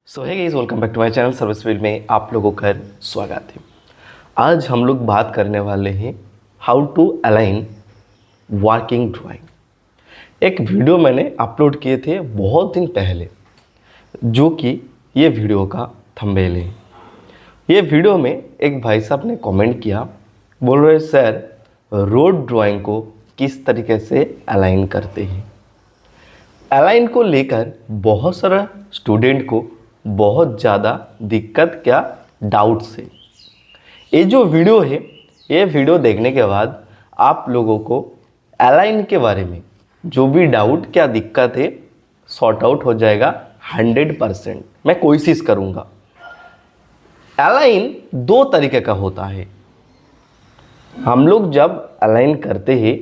So hi guys, welcome back to my channel service field में आप लोगों का स्वागत है। आज हम लोग बात करने वाले हैं how to align working drawing. एक वीडियो मैंने अपलोड किए थे बहुत दिन पहले, जो कि ये वीडियो का थंबनेल है। ये वीडियो में एक भाई साहब ने कमेंट किया, बोल रहे सर रोड ड्राइंग को किस तरीके से अलाइन करते हैं। अलाइन को लेकर बहुत सारा स्टूडेंट को बहुत ज़्यादा दिक्कत क्या डाउट्स है। ये जो वीडियो है, ये वीडियो देखने के बाद आप लोगों को अलाइन के बारे में जो भी डाउट क्या दिक्कत है सॉर्ट आउट हो जाएगा 100%। मैं कोशिश करूँगा। अलाइन दो तरीके का होता है। हम लोग जब अलाइन करते हैं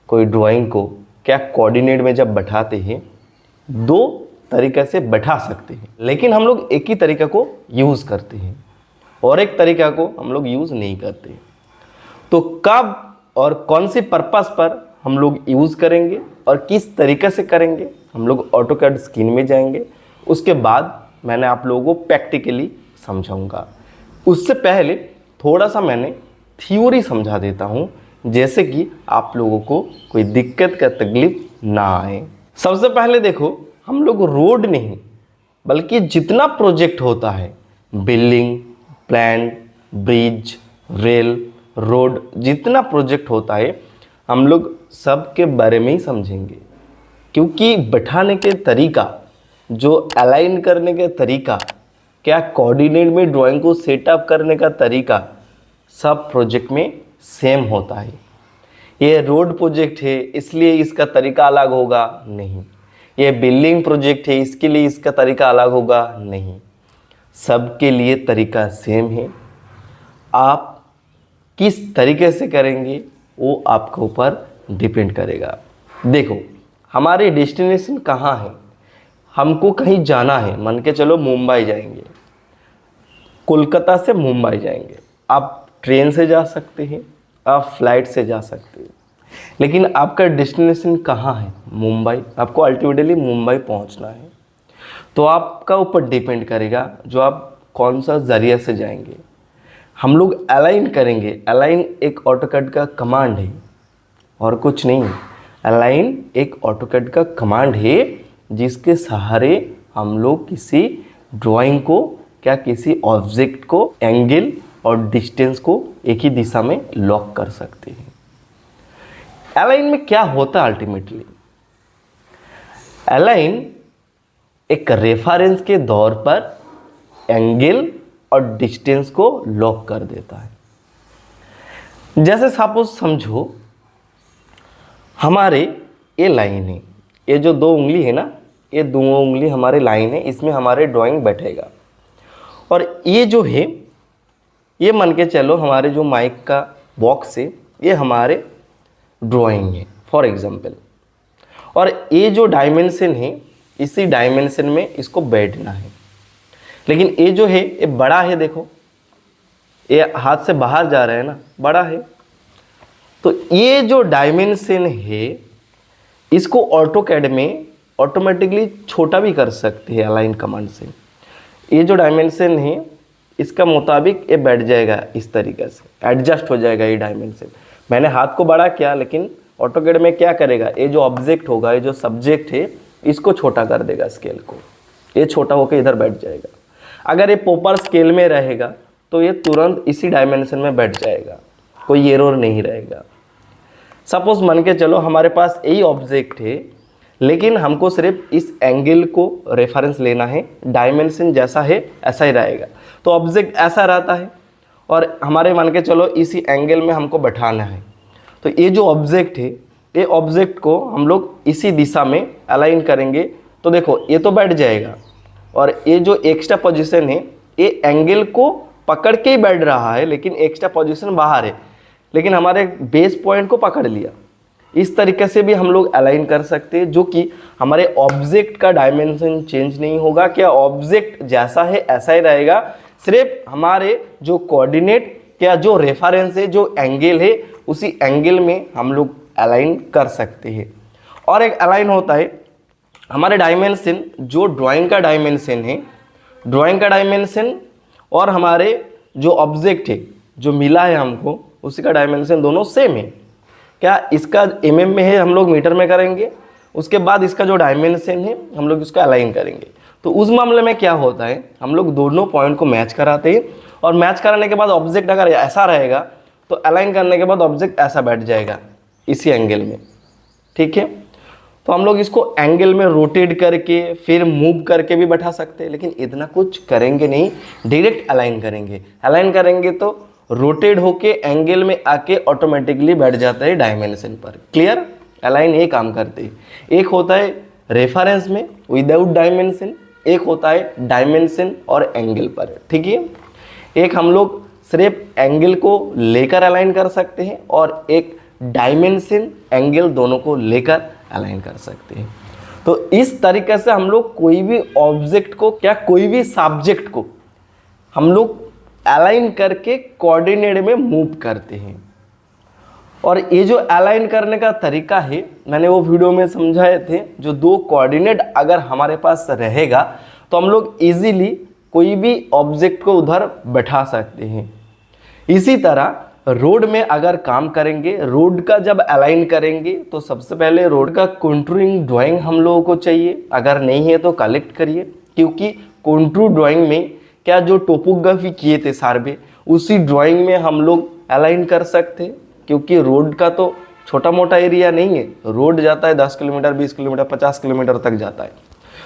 कोई ड्राइंग को, क्या कोऑर्डिनेट में जब बैठाते हैं, दो तरीके से बैठा सकते हैं, लेकिन हम लोग एक ही तरीका को यूज़ करते हैं और एक तरीका को हम लोग यूज़ नहीं करते। तो कब और कौन सी पर्पस पर हम लोग यूज़ करेंगे और किस तरीके से करेंगे, हम लोग ऑटोकैड स्क्रीन में जाएंगे। उसके बाद मैंने आप लोगों को प्रैक्टिकली समझाऊंगा। उससे पहले थोड़ा सा मैंने थ्योरी समझा देता हूँ, जैसे कि आप लोगों को कोई दिक्कत का तकलीफ ना आए। सबसे पहले देखो, हम लोग रोड नहीं बल्कि जितना प्रोजेक्ट होता है, building, plant, bridge, rail, road, जितना प्रोजेक्ट होता है हम लोग सब के बारे में ही समझेंगे। क्योंकि बैठाने के तरीका, जो अलाइन करने के तरीका, क्या कोऑर्डिनेट में ड्राइंग को सेटअप करने का तरीका सब प्रोजेक्ट में सेम होता है। ये रोड प्रोजेक्ट है इसलिए इसका तरीका अलग होगा, नहीं। ये बिल्डिंग प्रोजेक्ट है इसके लिए इसका तरीका अलग होगा, नहीं। सबके लिए तरीका सेम है। आप किस तरीके से करेंगे वो आपके ऊपर डिपेंड करेगा। देखो, हमारे डेस्टिनेशन कहाँ है, हमको कहीं जाना है, मान के चलो मुंबई जाएंगे, कोलकाता से मुंबई जाएंगे। आप ट्रेन से जा सकते हैं, आप फ्लाइट से जा सकते हैं, लेकिन आपका डेस्टिनेशन कहाँ है, मुंबई। आपको अल्टीमेटली मुंबई पहुंचना है। तो आपका ऊपर डिपेंड करेगा जो आप कौन सा ज़रिया से जाएंगे। हम लोग अलाइन करेंगे। अलाइन एक ऑटोकैड का कमांड है और कुछ नहीं। अलाइन एक ऑटोकैड का कमांड है जिसके सहारे हम लोग किसी ड्राइंग को, क्या किसी ऑब्जेक्ट को एंगल और डिस्टेंस को एक ही दिशा में लॉक कर सकते हैं। अलाइन में क्या होता है अल्टीमेटली, अलाइन एक रेफरेंस के तौर पर एंगल और डिस्टेंस को लॉक कर देता है। जैसे सपोज समझो हमारे ये लाइन है, ये जो दो उंगली है ना, ये दो उंगली हमारे लाइन है, इसमें हमारे ड्राइंग बैठेगा। और ये जो है, ये मान के चलो हमारे जो माइक का बॉक्स है, ये हमारे ड्राइंग है फॉर एग्जांपल। और ये जो डायमेंशन है, इसी डायमेंशन में इसको बैठना है। लेकिन ये जो है ये बड़ा है, देखो ये हाथ से बाहर जा रहा है ना, बड़ा है। तो ये जो डायमेंशन है इसको ऑटोकैड में ऑटोमेटिकली छोटा भी कर सकते हैं अलाइन कमांड से। ये जो डायमेंशन है इसका मुताबिक ये बैठ जाएगा, इस तरीके से एडजस्ट हो जाएगा ये डायमेंशन। मैंने हाथ को बड़ा किया, लेकिन ऑटोकैड में क्या करेगा, ये जो ऑब्जेक्ट होगा, ये जो सब्जेक्ट है, इसको छोटा कर देगा स्केल को। ये छोटा होकर इधर बैठ जाएगा। अगर ये प्रॉपर स्केल में रहेगा तो ये तुरंत इसी डायमेंशन में बैठ जाएगा, कोई एरर नहीं रहेगा। सपोज मान के चलो हमारे पास यही ऑब्जेक्ट है, लेकिन हमको सिर्फ इस एंगल को रेफरेंस लेना है, डायमेंशन जैसा है ऐसा ही रहेगा। तो ऑब्जेक्ट ऐसा रहता है और हमारे मान के चलो इसी एंगल में हमको बैठाना है। तो ये जो ऑब्जेक्ट है, ये ऑब्जेक्ट को हम लोग इसी दिशा में अलाइन करेंगे। तो देखो ये तो बैठ जाएगा, और ये जो एक्स्ट्रा पोजीशन है ये एंगल को पकड़ के ही बैठ रहा है, लेकिन एक्स्ट्रा पोजीशन बाहर है, लेकिन हमारे बेस पॉइंट को पकड़ लिया। इस तरीके से भी हम लोग अलाइन कर सकते हैं, जो कि हमारे ऑब्जेक्ट का डायमेंशन चेंज नहीं होगा। क्या ऑब्जेक्ट जैसा है ऐसा ही रहेगा, सिर्फ हमारे जो कोऑर्डिनेट, क्या जो रेफरेंस है, जो एंगल है, उसी एंगल में हम लोग अलाइन कर सकते हैं। और एक अलाइन होता है हमारे डायमेंशन, जो ड्राइंग का डायमेंशन है ड्राइंग का डायमेंशन और हमारे जो ऑब्जेक्ट है जो मिला है हमको उसी का डायमेंशन दोनों सेम है। क्या इसका mm में है, हम लोग मीटर में करेंगे, उसके बाद इसका जो डायमेंशन है हम लोग इसको अलाइन करेंगे। तो उस मामले में क्या होता है, हम लोग दोनों पॉइंट को मैच कराते हैं और मैच कराने के बाद ऑब्जेक्ट अगर ऐसा रहेगा तो अलाइन करने के बाद ऑब्जेक्ट ऐसा बैठ जाएगा इसी एंगल में। ठीक है, तो हम लोग इसको एंगल में रोटेट करके फिर मूव करके भी बैठा सकते हैं, लेकिन इतना कुछ करेंगे नहीं, डायरेक्ट अलाइन करेंगे। अलाइन करेंगे तो रोटेट होके एंगल में आके ऑटोमेटिकली बैठ जाता है डायमेंशन पर। क्लियर? अलाइन ये काम करते हैं। एक होता है रेफरेंस में विदाउट डायमेंशन, एक होता है डायमेंशन और एंगल पर। ठीक है, एक हम लोग सिर्फ एंगल को लेकर अलाइन कर सकते हैं और एक डायमेंशन एंगल दोनों को लेकर अलाइन कर सकते हैं। तो इस तरीके से हम लोग कोई भी ऑब्जेक्ट को, क्या कोई भी सब्जेक्ट को हम लोग अलाइन करके कोऑर्डिनेट में मूव करते हैं। और ये जो अलाइन करने का तरीका है मैंने वो वीडियो में समझाए थे, जो दो कोऑर्डिनेट अगर हमारे पास रहेगा तो हम लोग इजीली कोई भी ऑब्जेक्ट को उधर बैठा सकते हैं। इसी तरह रोड में अगर काम करेंगे, रोड का जब अलाइन करेंगे तो सबसे पहले रोड का कॉन्टूरिंग ड्राइंग हम लोगों को चाहिए। अगर नहीं है तो कलेक्ट करिए, क्योंकि कॉन्टूर ड्राइंग में क्या जो टोपोग्राफी किए थे सर्वे उसी ड्राइंग में हम लोग अलाइन कर सकते हैं, क्योंकि रोड का तो छोटा मोटा एरिया नहीं है, रोड जाता है 10 किलोमीटर 20 किलोमीटर 50 किलोमीटर तक जाता है।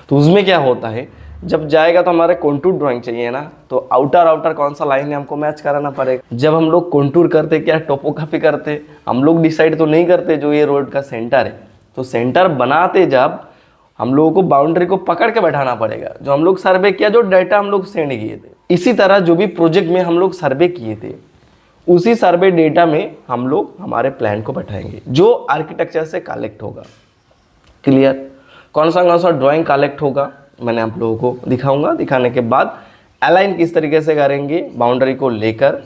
तो उसमें क्या होता है, जब जाएगा तो हमारे कॉन्टूर ड्राइंग चाहिए ना, तो आउटर कौन सा लाइन है हमको मैच कराना पड़ेगा। जब हम लोग कॉन्टूर करते, क्या टोपोग्राफी करते, हम लोग डिसाइड तो नहीं करते जो ये रोड का सेंटर है, तो सेंटर बनाते जब हम लोगों को बाउंड्री को पकड़ के बैठाना पड़ेगा, जो हम लोग सर्वे किया, जो डाटा हम लोग सेंड किए थे। इसी तरह जो भी प्रोजेक्ट में हम लोग सर्वे किए थे उसी सर्वे डेटा में हम लोग हमारे प्लान को बैठाएंगे जो आर्किटेक्चर से कलेक्ट होगा। क्लियर? कौन सा ड्राइंग कलेक्ट होगा मैंने आप लोगों को दिखाऊंगा। दिखाने के बाद अलाइन किस तरीके से करेंगे बाउंड्री को लेकर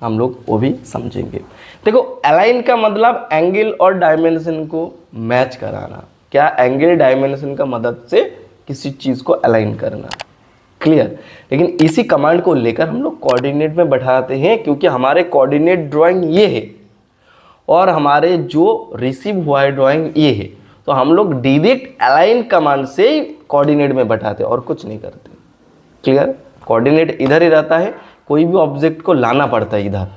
हम लोग वो भी समझेंगे। देखो, अलाइन का मतलब एंगल और डायमेंशन को मैच कराना। क्या? एंगल डायमेंशन का मदद से किसी चीज़ को अलाइन करना। क्लियर? लेकिन इसी कमांड को लेकर हम लोग कोऑर्डिनेट में बैठाते हैं, क्योंकि हमारे कोऑर्डिनेट ड्राइंग ये है और हमारे जो रिसीव हुआ है ड्राइंग ये है। तो हम लोग डायरेक्ट अलाइन कमांड से कोऑर्डिनेट में बैठाते हैं और कुछ नहीं करते। क्लियर? कोऑर्डिनेट इधर ही रहता है, कोई भी ऑब्जेक्ट को लाना पड़ता है इधर,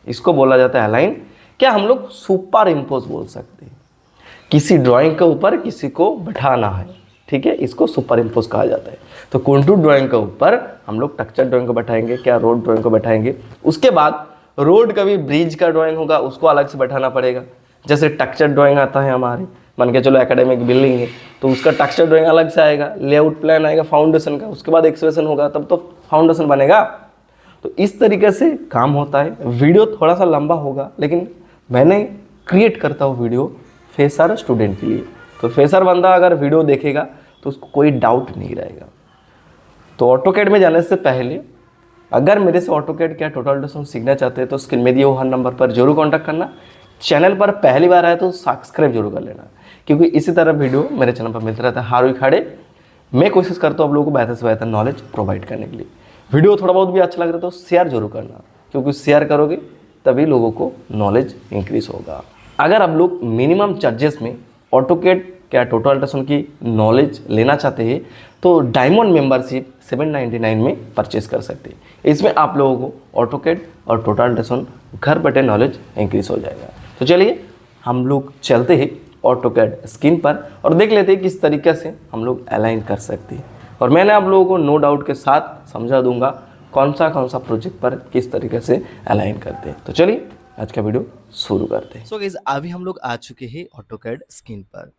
इसको बोला जाता है अलाइन। क्या हम लोग सुपर इम्पोज बोल सकते हैं, किसी ड्राइंग के ऊपर किसी को बैठाना है। ठीक है, इसको सुपर इम्पोज कहा जाता है। तो कॉन्टूर ड्राइंग के ऊपर हम लोग टेक्सचर ड्राइंग को बैठाएंगे, क्या रोड ड्राइंग को बैठाएंगे। उसके बाद रोड का भी ब्रिज का ड्राइंग होगा, उसको अलग से बैठाना पड़ेगा। जैसे टेक्सचर ड्राइंग आता है हमारे, मान के चलो एकेडमिक बिल्डिंग है तो उसका टेक्सचर ड्राइंग अलग से आएगा, लेआउट प्लान आएगा फाउंडेशन का, उसके बाद एक्सप्रेशन होगा, तब तो फाउंडेशन बनेगा। तो इस तरीके से काम होता है। वीडियो थोड़ा सा लंबा होगा, लेकिन मैंने क्रिएट करता हूँ वीडियो फ्रेशर स्टूडेंट के लिए। तो फ्रेशर बंदा अगर वीडियो देखेगा तो उसको कोई डाउट नहीं रहेगा। तो ऑटोकैड में जाने से पहले अगर मेरे से ऑटोकैड क्या टोटल सीखना चाहते हैं तो स्क्रीन में दिए हुए नंबर पर जरूर कांटेक्ट करना। चैनल पर पहली बार आए तो सब्सक्राइब जरूर कर लेना, क्योंकि इसी तरह वीडियो मेरे चैनल पर मिलता रहता है हर वीक खड़े। मैं कोशिश करता हूँ आप लोगों को बेहतर से बेहतर नॉलेज प्रोवाइड करने के लिए। वीडियो थोड़ा बहुत भी अच्छा लग रहा है तो शेयर जरूर करना, क्योंकि शेयर करोगे तभी लोगों को नॉलेज इंक्रीज होगा। अगर आप लोग मिनिमम चार्जेस में ऑटोकैड क्या टोटल अल्ट्रासाउंड की नॉलेज लेना चाहते हैं तो डायमंड मेंबरशिप 799 में परचेस कर सकते हैं। इसमें आप लोगों को ऑटोकैड और टोटल अल्ट्रासाउंड घर बैठे नॉलेज इंक्रीज हो जाएगा। तो चलिए हम लोग चलते हैं ऑटोकैड स्क्रीन पर और देख लेते हैं किस तरीके से हम लोग अलाइन कर सकते हैं। और मैंने आप लोगों को नो डाउट के साथ समझा दूंगा कौन सा प्रोजेक्ट पर किस तरीके से अलाइन करते हैं। तो चलिए आज का वीडियो शुरू करते हैं। सो गाइस, अभी हम लोग आ चुके हैं ऑटोकैड स्क्रीन पर।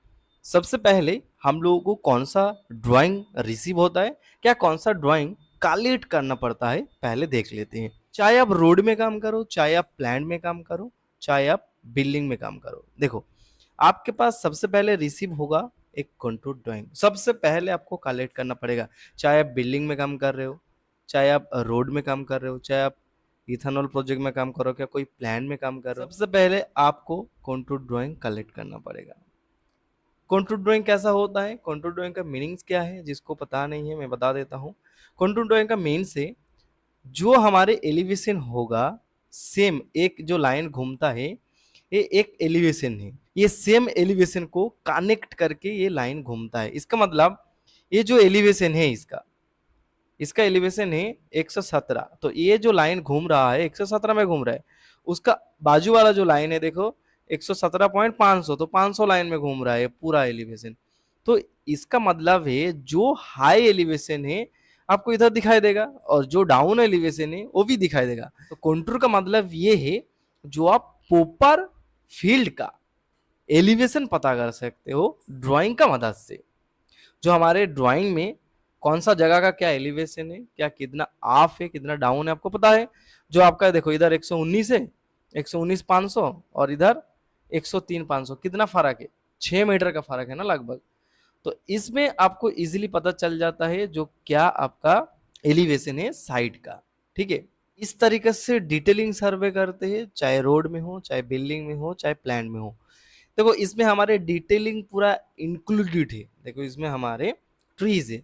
सबसे पहले हम लोगों को कौन सा ड्राइंग रिसीव होता है, क्या कौन सा ड्राइंग कलेक्ट करना पड़ता है, पहले देख लेते हैं। चाहे आप रोड में काम करो, चाहे आप प्लान में काम करो, चाहे आप बिल्डिंग में काम करो, देखो आपके पास सबसे पहले रिसीव होगा एक कॉन्टूर ड्राइंग। सबसे पहले आपको कलेक्ट करना पड़ेगा, चाहे आप बिल्डिंग में काम कर रहे हो, चाहे आप रोड में काम कर रहे हो, चाहे आप इथेनॉल प्रोजेक्ट में काम करो, क्या कोई प्लान में काम कर रहे हो, सबसे पहले आपको कॉन्टूर ड्राइंग कलेक्ट करना पड़ेगा। कॉन्टूर ड्राइंग कैसा होता है, कॉन्टूर ड्राइंग का मीनिंग्स क्या है, जिसको पता नहीं है मैं बता देता हूँ। कंटूर ड्राइंग का मेन से जो हमारे एलिवेशन होगा, सेम एक जो लाइन घूमता है ये एक एलिवेशन है, ये सेम एलिवेशन को कनेक्ट करके ये लाइन घूमता है। इसका मतलब ये जो एलिवेशन है इसका इसका एलिवेशन है 117, तो ये जो लाइन घूम रहा है 117 में घूम रहा है, उसका बाजू वाला जो लाइन है देखो 117.500, तो 500 लाइन में घूम रहा है पूरा एलिवेशन। तो इसका मतलब है जो हाई एलिवेशन है आपको इधर दिखाई देगा और जो डाउन एलिवेशन है वो भी दिखाई देगा। तो कंटूर का मतलब ये है जो आप प्रॉपर फील्ड का एलिवेशन पता कर सकते हो ड्राइंग का मदद से। जो हमारे ड्राइंग में कौन सा जगह का क्या एलिवेशन है, क्या कितना ऑफ है कितना डाउन है आपको पता है। जो आपका देखो इधर 119 है, 119,500 और इधर 103,500, कितना फर्क है, 6 मीटर का फर्क है ना लगभग। तो इसमें आपको इजीली पता चल जाता है जो क्या आपका एलिवेशन है साइड का। ठीक है, इस तरीके से डिटेलिंग सर्वे करते हैं, चाहे रोड में हो, चाहे बिल्डिंग में हो, चाहे प्लान में हो। देखो इसमें हमारे डिटेलिंग पूरा इंक्लूडेड है। देखो इसमें हमारे ट्रीज है,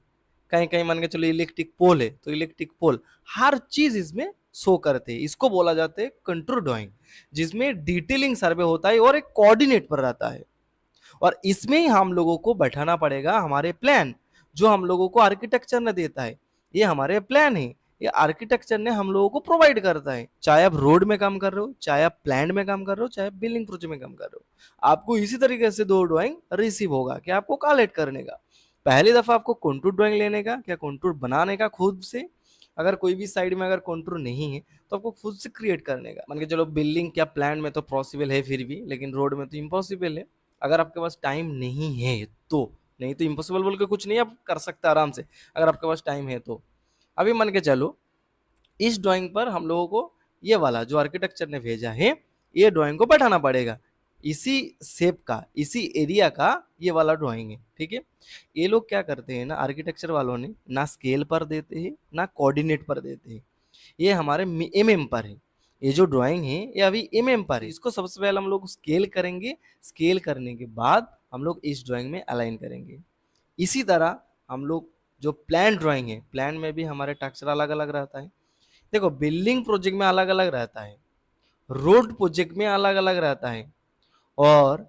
कहीं कहीं मान के चलो इलेक्ट्रिक पोल है तो इलेक्ट्रिक पोल, हर चीज इसमें शो करते हैं। इसको बोला जाता है कंटूर ड्राइंग, जिसमें डिटेलिंग सर्वे होता है और एक कोऑर्डिनेट पर रहता है। और इसमें ही हम लोगों को बैठाना पड़ेगा हमारे प्लान, जो हम लोगों को आर्किटेक्चर ने देता है। ये हमारे प्लान है, ये आर्किटेक्चर ने हम लोगों को प्रोवाइड करता है। चाहे आप रोड में काम कर रहे हो, चाहे आप प्लान में काम कर रहे हो, चाहे बिल्डिंग प्रोजेक्ट में काम कर रहे हो, आपको इसी तरीके से दो ड्राइंग रिसीव होगा कि आपको कलेक्ट करने का। पहली दफा आपको कंटूर ड्राइंग लेने का, क्या कंटूर बनाने का खुद से। अगर कोई भी साइड में अगर कंटूर नहीं है तो आपको खुद से क्रिएट करने का। मान के चलो बिल्डिंग क्या प्लान में तो पॉसिबल है फिर भी, लेकिन रोड में तो इम्पॉसिबल है। अगर आपके पास टाइम नहीं है तो, नहीं तो इम्पॉसिबल बोल के कुछ नहीं, आप कर सकते आराम से अगर आपके पास टाइम है तो। अभी मान के चलो इस ड्राइंग पर हम लोगों को ये वाला जो आर्किटेक्चर ने भेजा है ये ड्राइंग को बैठाना पड़ेगा, इसी शेप का, इसी एरिया का ये वाला ड्राइंग है। ठीक है, ये लोग क्या करते हैं ना, आर्किटेक्चर वालों ने ना स्केल पर देते हैं ना कोऑर्डिनेट पर देते हैं, ये हमारे एमएम पर है। ये जो ड्राइंग है ये अभी एमएम पर है। इसको सबसे पहले हम लोग स्केल करेंगे, स्केल करने के बाद हम लोग इस ड्राइंग में अलाइन करेंगे। इसी तरह हम लोग जो प्लान ड्राइंग है, प्लान में भी हमारे टेक्सचर अलग अलग रहता है। देखो बिल्डिंग प्रोजेक्ट में अलग अलग रहता है, रोड प्रोजेक्ट में अलग अलग रहता है, और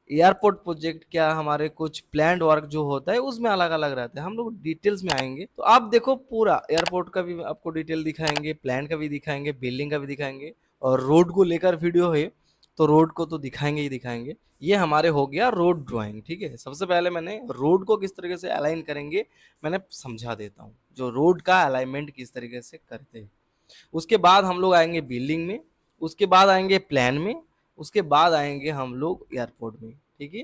एयरपोर्ट प्रोजेक्ट क्या हमारे कुछ प्लान वर्क जो होता है उसमें अलग अलग रहता है। हम लोग डिटेल्स में आएंगे तो आप देखो पूरा एयरपोर्ट का भी आपको डिटेल दिखाएंगे, प्लान का भी दिखाएंगे, बिल्डिंग का भी दिखाएंगे, और रोड को लेकर वीडियो है तो रोड को तो दिखाएंगे ही दिखाएंगे। ये हमारे हो गया रोड ड्राइंग। ठीक है, सबसे पहले मैंने रोड को किस तरीके से अलाइन करेंगे मैंने समझा देता हूँ, जो रोड का अलाइनमेंट किस तरीके से करते हैं। उसके बाद हम लोग आएंगे बिल्डिंग में, उसके बाद आएंगे प्लान में, उसके बाद आएंगे हम लोग एयरपोर्ट में। ठीक है,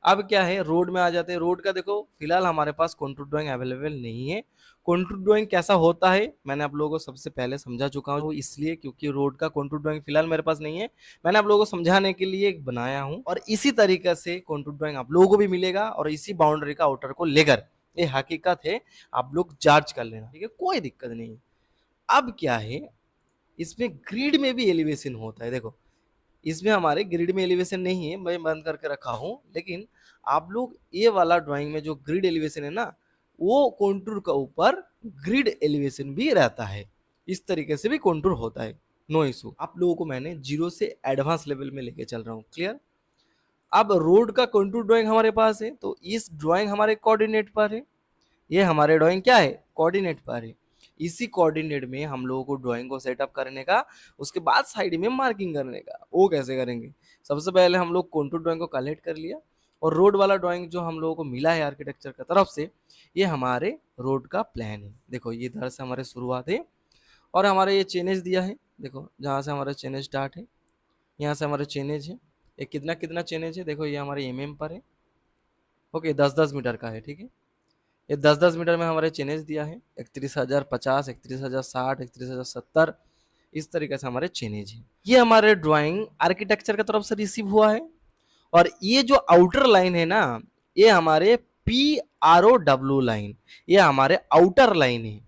अब क्या है रोड में आ जाते हैं। रोड का देखो फिलहाल हमारे पास कंटूर ड्राइंग अवेलेबल नहीं है। कंटूर ड्राइंग कैसा होता है मैंने आप लोगों को सबसे पहले समझा चुका हूँ, इसलिए क्योंकि रोड का कंटूर ड्राइंग फिलहाल मेरे पास नहीं है, मैंने आप लोगों को समझाने के लिए एक बनाया हूँ। और इसी तरीके से कंटूर ड्राइंग आप लोगों को भी मिलेगा, और इसी बाउंड्री का आउटर को लेकर, ये हकीकत है, आप लोग जांच कर लेना। ठीक है, कोई दिक्कत नहीं। अब क्या है, इसमें ग्रिड में भी एलिवेशन होता है। देखो इसमें हमारे ग्रिड में एलिवेशन नहीं है, मैं बंद करके रखा हूं, लेकिन आप लोग ये वाला ड्राइंग में जो ग्रिड एलिवेशन है ना, वो कंटूर का ऊपर ग्रिड एलिवेशन भी रहता है। इस तरीके से भी कंटूर होता है, नो इशू। आप लोगों को मैंने जीरो से एडवांस लेवल में लेके चल रहा हूँ, क्लियर। अब रोड का कंटूर ड्राइंग हमारे पास है, तो इस ड्राइंग हमारे कोऑर्डिनेट पर है, ये हमारे ड्राइंग क्या है, कोऑर्डिनेट पर है। इसी कोऑर्डिनेट में हम लोगों को ड्राइंग को सेटअप करने का, उसके बाद साइड में मार्किंग करने का। वो कैसे करेंगे, सबसे पहले हम लोग कंटूर ड्राइंग को कलेक्ट कर लिया, और रोड वाला ड्राइंग जो हम लोगों को मिला है आर्किटेक्चर की तरफ से, ये हमारे रोड का प्लान है। देखो ये इधर से हमारे शुरुआत है, और हमारे ये चेनेज दिया है। देखो जहाँ से हमारा चेनेज स्टार्ट है, यहाँ से हमारा चेनेज है, ये कितना कितना चेनेज है, देखो ये हमारे एमएम पर है। ओके 10-10 मीटर का है। ठीक है, ये 10-10 मीटर में हमारे चेनेज दिया है, 31,050, 31,060, 31,070, इस तरीके से हमारे चेनेज है। ये हमारे ड्राइंग आर्किटेक्चर की तरफ से रिसीव हुआ है। और ये जो आउटर लाइन है ना, ये हमारे PROW लाइन, ये हमारे आउटर लाइन है।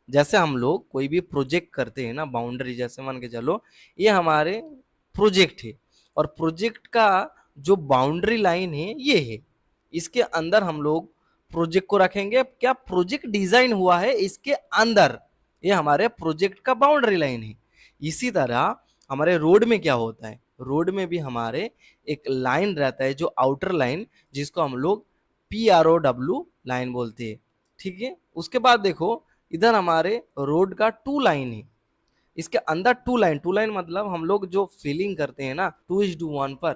जैसे हम लोग कोई भी प्रोजेक्ट करते हैं ना, बाउंड्री जैसे मान के चलो ये हमारे प्रोजेक्ट है, और प्रोजेक्ट का जो बाउंड्री लाइन है ये है, इसके अंदर हम लोग प्रोजेक्ट को रखेंगे, क्या प्रोजेक्ट डिजाइन हुआ है इसके अंदर, ये हमारे प्रोजेक्ट का बाउंड्री लाइन है। इसी तरह हमारे रोड में क्या होता है, रोड में भी हमारे एक लाइन रहता है जो आउटर लाइन, जिसको हम लोग PROW लाइन बोलते हैं, ठीक है। उसके बाद देखो इधर हमारे रोड का टू लाइन है, इसके अंदर टू लाइन मतलब हम लोग जो फिलिंग करते हैं ना 2:1 पर,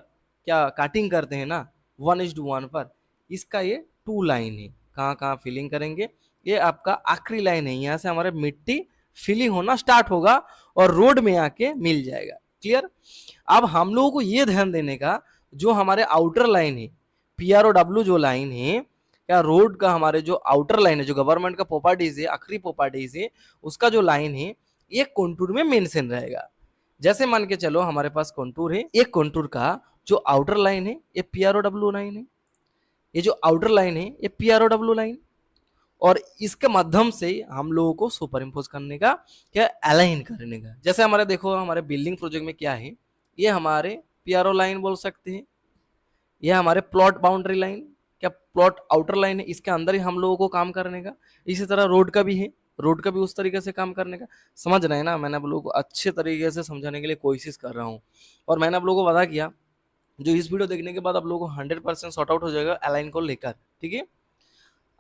क्या काटिंग करते हैं ना 1:1 पर, इसका ये टू लाइन है। कहाँ कहाँ फिलिंग करेंगे, ये आपका आखिरी लाइन है, यहाँ से हमारे मिट्टी फिलिंग होना स्टार्ट होगा और रोड में आके मिल जाएगा। क्लियर। अब हम लोगों को ये ध्यान देने का, जो हमारे आउटर लाइन है PROW जो लाइन है, या रोड का हमारे जो आउटर लाइन है, जो गवर्नमेंट का प्रॉपर्टीज है, आखिरी प्रॉपर्टीज है, उसका जो लाइन है ये कॉन्टूर में मेंशन रहेगा। जैसे मान के चलो हमारे पास कॉन्टूर है, एक कॉन्टूर का जो आउटर लाइन है ये PROW लाइन है, ये जो आउटर लाइन है ये PROW लाइन, और इसके माध्यम से हम लोगों को सुपर इम्पोज करने का, क्या अलाइन करने का। जैसे हमारे देखो हमारे बिल्डिंग प्रोजेक्ट में क्या है, ये हमारे PRO लाइन बोल सकते हैं, ये हमारे प्लॉट बाउंड्री लाइन, क्या प्लॉट आउटर लाइन है, इसके अंदर ही हम लोगों को काम करने का। इसी तरह रोड का भी है, रोड का भी उस तरीके से काम करने का। समझ रहे हैं ना, मैंने आप लोगों को अच्छे तरीके से समझाने के लिए कोशिश कर रहा हूँ, और मैंने आप लोगों को बता किया, जो इस वीडियो देखने के बाद आप लोगों को 100% सॉर्ट आउट हो जाएगा अलाइन को लेकर, ठीक है।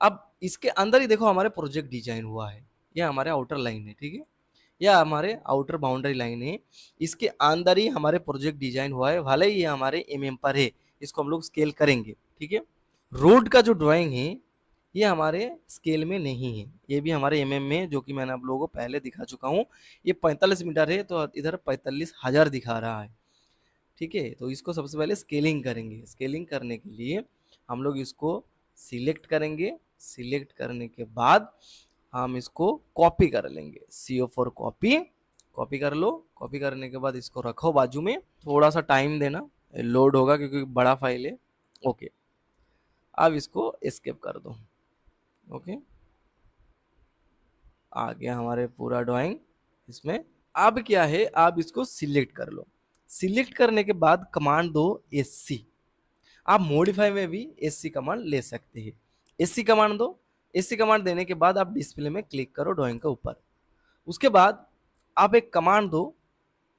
अब इसके अंदर ही देखो हमारे प्रोजेक्ट डिजाइन हुआ है, ये हमारे आउटर लाइन है, ठीक है, यह हमारे आउटर बाउंड्री लाइन है, इसके अंदर ही हमारे प्रोजेक्ट डिजाइन हुआ है, भले ही ये हमारे पर है, इसको हम लोग स्केल करेंगे, ठीक है। रोड का जो ड्राइंग है ये हमारे स्केल में नहीं है, ये भी हमारे में, जो कि मैंने आप लोगों को पहले दिखा चुका हूँ। ये 45 मीटर है, तो इधर 45,000 दिखा रहा है, ठीक है। तो इसको सबसे पहले स्केलिंग करेंगे। स्केलिंग करने के लिए हम लोग इसको सिलेक्ट करेंगे, सिलेक्ट करने के बाद हम इसको कॉपी कर लेंगे, CO4 कॉपी, कॉपी कर लो। कॉपी करने के बाद इसको रखो बाजू में, थोड़ा सा टाइम देना, लोड होगा क्योंकि बड़ा फाइल है। ओके, अब इसको एस्केप कर दो। ओके, आ गया हमारे पूरा ड्राइंग इसमें। अब क्या है, आप इसको सिलेक्ट कर लो। सिलेक्ट करने के बाद कमांड दो SC। आप मॉडिफाई में भी SC कमांड ले सकते हैं। SC कमांड दो। SC कमांड देने के बाद आप डिस्प्ले में क्लिक करो ड्राइंग के ऊपर। उसके बाद आप एक कमांड दो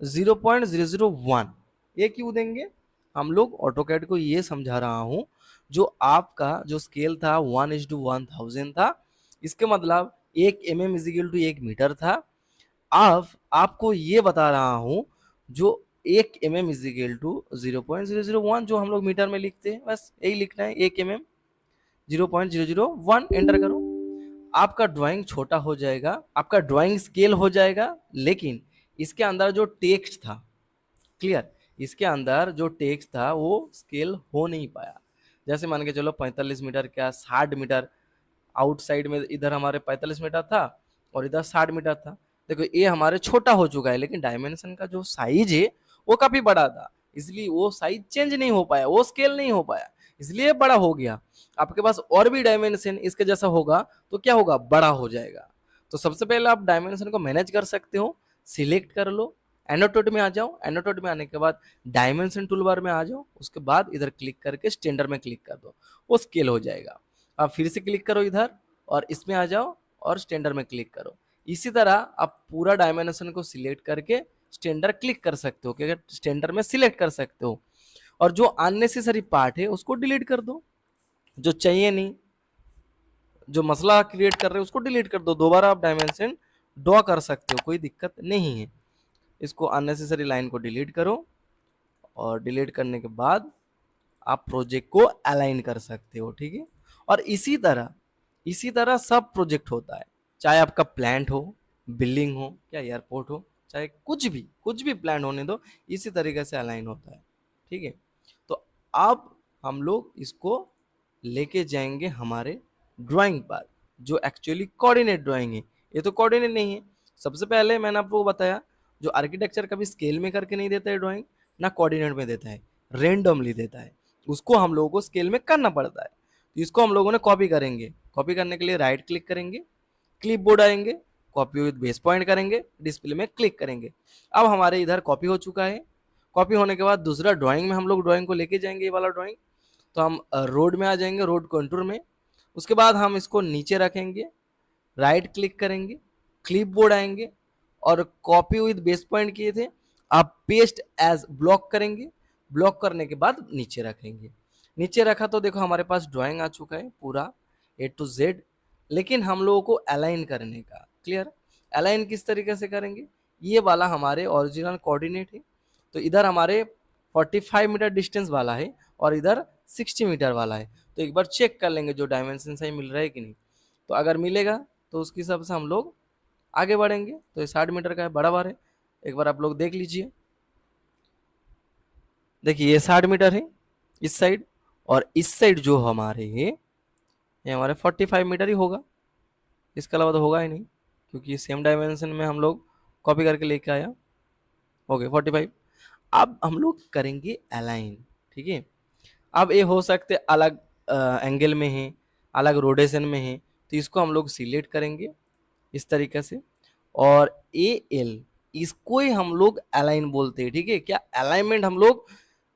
0.001। ये क्यों देंगे, हम लोग ऑटोकैड को ये समझा रहा हूँ, जो आपका जो स्केल था 1:1000 था, इसके मतलब 1 mm इजिकल टू 1 मीटर था। अब आपको ये बता रहा हूँ, जो 1 mm इजिकल टू 0.001 जो हम लोग मीटर में लिखते हैं, बस यही लिखना है, 1 mm 0.001 एंटर करो। आपका ड्राइंग छोटा हो जाएगा, आपका ड्राइंग स्केल हो जाएगा, लेकिन इसके अंदर जो टेक्स्ट था, क्लियर, इसके अंदर जो टेक्स्ट था वो स्केल हो नहीं पाया। जैसे मान के चलो 45 मीटर, क्या 60 मीटर, आउटसाइड में इधर हमारे 45 मीटर था और इधर 60 मीटर था। देखो ये हमारे छोटा हो चुका है, लेकिन डायमेंशन का जो साइज है वो काफी बड़ा था, इसलिए वो साइज चेंज नहीं हो पाया, वो स्केल नहीं हो पाया, इसलिए बड़ा हो गया। आपके पास और भी डायमेंशन इसके जैसा होगा तो क्या होगा, बड़ा हो जाएगा। तो सबसे पहले आप डायमेंशन को मैनेज कर सकते हो, सिलेक्ट कर लो, एनोटेट में आ जाओ, एनोटेट में आने के बाद डायमेंशन टूलबार में आ जाओ, उसके बाद इधर क्लिक करके स्टैंडर्ड में क्लिक कर दो, वो स्केल हो जाएगा। आप फिर से क्लिक करो इधर और इसमें आ जाओ और स्टैंडर्ड में क्लिक करो। इसी तरह आप पूरा डायमेंशन को सिलेक्ट करके स्टैंडर्ड क्लिक कर सकते हो, क्योंकि स्टैंडर्ड में सिलेक्ट कर सकते हो, और जो अननेसेसरी पार्ट है उसको डिलीट कर दो, जो चाहिए नहीं, जो मसला क्रिएट कर रहे हो उसको डिलीट कर दो। दोबारा आप डायमेंशन ड्रॉ कर सकते हो, कोई दिक्कत नहीं है। इसको अननेसेसरी लाइन को डिलीट करो, और डिलीट करने के बाद आप प्रोजेक्ट को अलाइन कर सकते हो, ठीक है। और इसी तरह सब प्रोजेक्ट होता है, चाहे आपका प्लांट हो, बिल्डिंग हो, क्या एयरपोर्ट हो, चाहे कुछ भी प्लान होने दो, इसी तरीके से अलाइन होता है, ठीक है। तो अब हम लोग इसको लेके जाएंगे हमारे ड्राइंग पर, जो एक्चुअली कोऑर्डिनेट ड्राइंग है। ये तो कोऑर्डिनेट नहीं है। सबसे पहले मैंने आपको बताया, जो आर्किटेक्चर कभी स्केल में करके नहीं देता है ड्राइंग, ना कोऑर्डिनेट में देता है, रेंडमली देता है, उसको हम लोगों को स्केल में करना पड़ता है। तो इसको हम लोगों ने कॉपी करेंगे। कॉपी करने के लिए राइट क्लिक करेंगे, क्लिप बोर्ड आएंगे, कॉपी विद बेस पॉइंट करेंगे, डिस्प्ले में क्लिक करेंगे। अब हमारे इधर कॉपी हो चुका है। कॉपी होने के बाद दूसरा ड्राइंग में हम लोग ड्राइंग को लेके जाएंगे, ये वाला ड्राइंग। तो हम रोड में आ जाएंगे, रोड कंटूर में। उसके बाद हम इसको नीचे रखेंगे, राइट क्लिक करेंगे, क्लिप बोर्ड आएंगे और कॉपी विद बेस पॉइंट किए थे, आप पेस्ट एज ब्लॉक करेंगे। ब्लॉक करने के बाद नीचे रखेंगे। नीचे रखा तो देखो हमारे पास ड्राइंग आ चुका है पूरा ए टू जेड। लेकिन हम लोगों को अलाइन करने का, क्लियर? अलाइन किस तरीके से करेंगे? ये वाला हमारे ओरिजिनल कोऑर्डिनेट है, तो इधर हमारे 45 मीटर डिस्टेंस वाला है और इधर 60 मीटर वाला है। तो एक बार चेक कर लेंगे जो डायमेंशन सही मिल रहा है कि नहीं। तो अगर मिलेगा तो उसके हिसाब से हम लोग आगे बढ़ेंगे। तो ये 60 मीटर का है, बराबर है। एक बार आप लोग देख लीजिए, देखिए ये 60 मीटर है इस साइड, और इस साइड जो हमारे ये हमारे 45 मीटर ही होगा, इसके अलावा तो होगा ही नहीं, क्योंकि सेम डायमेंशन में हम लोग कॉपी करके लेके आया। ओके 45। अब हम लोग करेंगे अलाइन, ठीक है। अब ये हो सकते अलग एंगल में है, अलग रोटेशन में है, तो इसको हम लोग सिलेक्ट करेंगे इस तरीके से। और ए एल, इसको ही हम लोग अलाइन बोलते हैं, ठीक है। क्या अलाइनमेंट हम लोग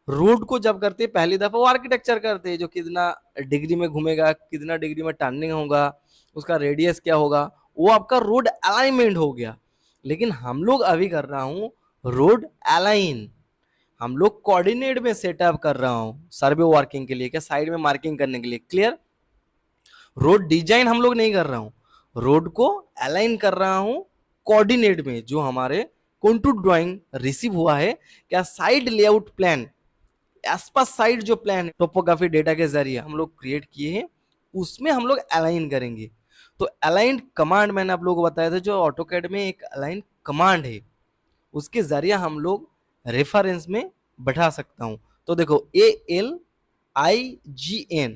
रोड को जब करते हैं पहली दफा, वो आर्किटेक्चर करते हैं जो कितना डिग्री में घूमेगा, कितना डिग्री में टर्निंग होगा, उसका रेडियस क्या होगा, वो आपका रोड अलाइनमेंट हो गया। लेकिन हम लोग अभी कर रहा हूं रोड अलाइन, हम लोग कोऑर्डिनेट में सेटअप कर रहा हूं सर्वे वर्किंग के लिए, क्या साइड में मार्किंग करने के लिए, क्लियर। रोड डिजाइन हम लोग नहीं कर रहा हूं, रोड को अलाइन कर रहा हूं कोऑर्डिनेट में। जो हमारे कॉन्टूर ड्राइंग रिसीव हुआ है, क्या साइड लेआउट प्लान, आसपास साइड जो प्लान है टोपोग्राफी डेटा के जरिए हम लोग क्रिएट किए हैं, उसमें हम लोग अलाइन करेंगे। तो अलाइन कमांड मैंने आप लोगों को बताया था, जो ऑटोकैड में एक अलाइन कमांड है, उसके जरिए हम लोग रेफरेंस में बैठा सकता हूं। तो देखो ALIGN,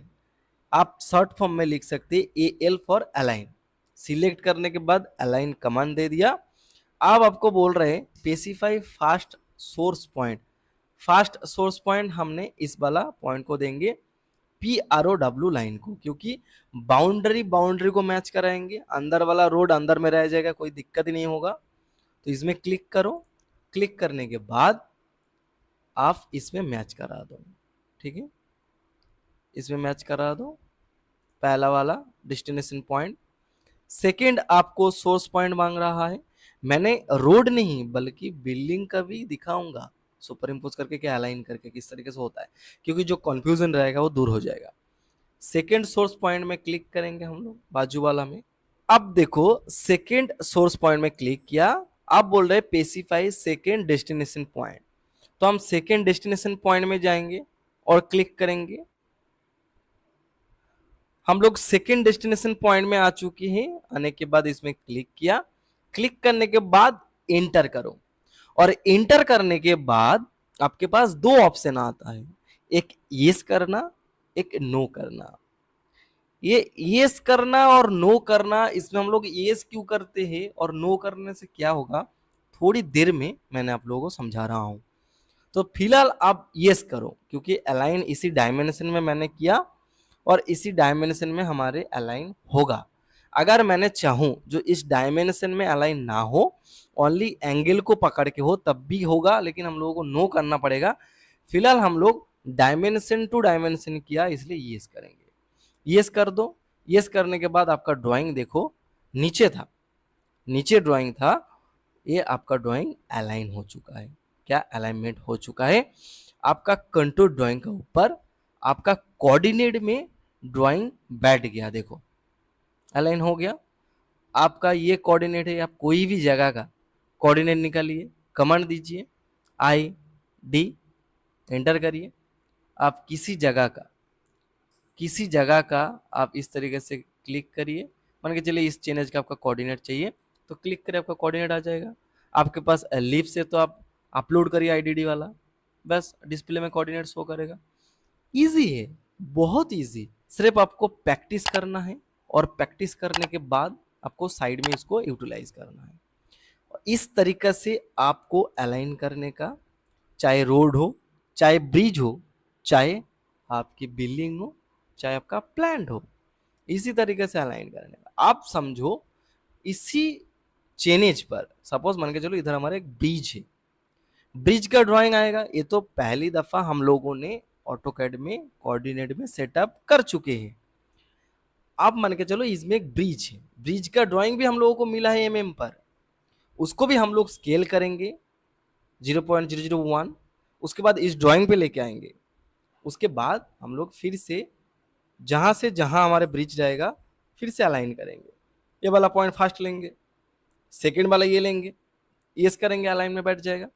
आप शॉर्ट फॉर्म में लिख सकते हैं AL फॉर अलाइन। सिलेक्ट करने के बाद अलाइन कमांड दे दिया। अब आपको बोल रहे हैं specify fast source point. Fast source point हमने इस वाला पॉइंट को देंगे PROW लाइन को, क्योंकि बाउंड्री को मैच कराएंगे, अंदर वाला रोड अंदर में रह जाएगा, कोई दिक्कत ही नहीं होगा। तो इसमें क्लिक करो, क्लिक करने के बाद आप इसमें मैच करा दो, ठीक है। इसमें मैच करा दो पहला वाला डेस्टिनेशन पॉइंट। सेकंड आपको सोर्स पॉइंट मांग रहा है, मैंने रोड नहीं बल्कि बिल्डिंग का भी दिखाऊंगा सुपर इम्पोज करके, क्या अलाइन करके किस तरीके से होता है, क्योंकि जो कंफ्यूजन रहेगा वो दूर हो जाएगा। सेकंड सोर्स पॉइंट में क्लिक करेंगे हम लोग बाजू वाला में। अब देखो सेकंड सोर्स पॉइंट में क्लिक किया, आप बोल रहे स्पेसिफाई सेकंड डेस्टिनेशन पॉइंट। तो हम सेकंड डेस्टिनेशन पॉइंट में जाएंगे और क्लिक करेंगे। हम लोग सेकंड डेस्टिनेशन पॉइंट में आ चुके हैं। आने के बाद इसमें क्लिक किया, क्लिक करने के बाद एंटर करो, और एंटर करने के बाद आपके पास दो ऑप्शन आता है, एक यस करना, एक नो करना। ये यस करना और नो करना, इसमें हम लोग यस क्यों करते हैं और नो करने से क्या होगा, थोड़ी देर में मैंने आप लोगों को समझा रहा हूं। तो फिलहाल आप यस करो, क्योंकि अलाइन इसी डायमेंशन में मैंने किया और इसी डायमेंशन में हमारे अलाइन होगा। अगर मैंने चाहूं जो इस डायमेंशन में अलाइन ना हो, ओनली एंगल को पकड़ के हो, तब भी होगा, लेकिन हम लोगों को नो करना पड़ेगा। फिलहाल हम लोग डायमेंशन टू डायमेंशन किया, इसलिए यस करेंगे। यस कर दो। यस करने के बाद आपका ड्राइंग देखो नीचे था, नीचे ड्राइंग था, ये आपका ड्राइंग अलाइन हो चुका है। क्या अलाइनमेंट हो चुका है आपका कंटूर ड्राइंग के ऊपर, आपका कोऑर्डिनेट में ड्राइंग बैठ गया। देखो अलाइन हो गया आपका, ये कोऑर्डिनेट है। आप कोई भी जगह का कोऑर्डिनेट निकालिए, कमांड दीजिए ID, एंटर करिए। आप किसी जगह का आप इस तरीके से क्लिक करिए। मान के चलिए इस चेंज का आपका कोऑर्डिनेट चाहिए, तो क्लिक करें, आपका कोऑर्डिनेट आ जाएगा। आपके पास लीफ है तो आप अपलोड करिए IDD वाला, बस डिस्प्ले में कोऑर्डिनेट शो करेगा। इजी है, बहुत इजी। सिर्फ आपको प्रैक्टिस करना है, और प्रैक्टिस करने के बाद आपको साइड में इसको यूटिलाइज करना है। इस तरीके से आपको अलाइन करने का, चाहे रोड हो, चाहे ब्रिज हो, चाहे आपकी बिल्डिंग हो, चाहे आपका प्लांट हो, इसी तरीके से अलाइन करने का। आप समझो इसी चेनेज पर सपोज मान के चलो इधर हमारा एक ब्रिज है, ब्रिज का ड्राइंग आएगा। ये तो पहली दफा हम लोगों ने ऑटोकैड में कोऑर्डिनेट में सेटअप कर चुके हैं। आप मान के चलो इसमें एक ब्रिज है, ब्रिज का ड्राइंग भी हम लोगों को मिला है एमएम पर, उसको भी हम लोग स्केल करेंगे 0.001, उसके बाद इस ड्राइंग पे लेके आएंगे। उसके बाद हम लोग फिर से जहां हमारे ब्रिज रहेगा फिर से अलाइन करेंगे। ये वाला पॉइंट फर्स्ट लेंगे, सेकंड वाला ये लेंगे, यस करेंगे, अलाइन में बैठ जाएगा।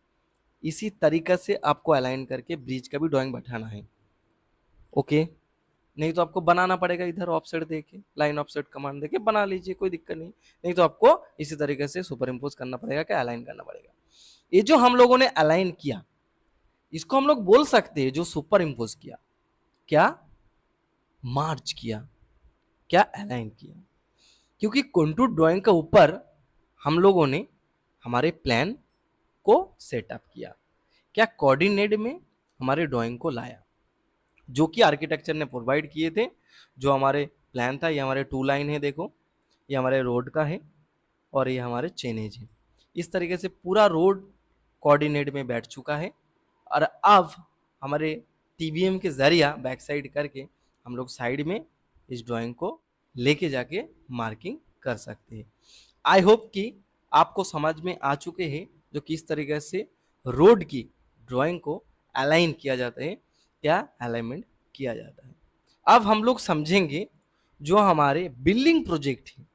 इसी तरीका से आपको अलाइन करके ब्रिज का भी ड्राइंग बैठाना है। ओके, नहीं तो आपको बनाना पड़ेगा इधर ऑफसेट देके, लाइन ऑफसेट कमांड देके बना लीजिए, कोई दिक्कत नहीं। नहीं तो आपको इसी तरीके से सुपर इम्पोज करना पड़ेगा, क्या अलाइन करना पड़ेगा। ये जो हम लोगों ने अलाइन किया, इसको हम लोग बोल सकते हैं जो सुपर इम्पोज किया, क्या मार्च किया, क्या अलाइन किया। क्योंकि कंटूर ड्राइंग के ऊपर हम लोगों ने हमारे प्लान को सेटअप किया, क्या कोऑर्डिनेट में हमारे ड्राइंग को लाया, जो कि आर्किटेक्चर ने प्रोवाइड किए थे। जो हमारे प्लान था, ये हमारे 2 लाइन है, देखो ये हमारे रोड का है और ये हमारे चेनेज है। इस तरीके से पूरा रोड कोऑर्डिनेट में बैठ चुका है। और अब हमारे टीवीएम के जरिया बैक साइड करके हम लोग साइड में इस ड्राइंग को लेके जाके मार्किंग कर सकते हैं। आई होप कि आपको समझ में आ चुके हैं जो किस तरीके से रोड की ड्राइंग को अलाइन किया जाता है, क्या अलाइनमेंट किया जाता है। अब हम लोग समझेंगे जो हमारे बिल्डिंग प्रोजेक्ट है,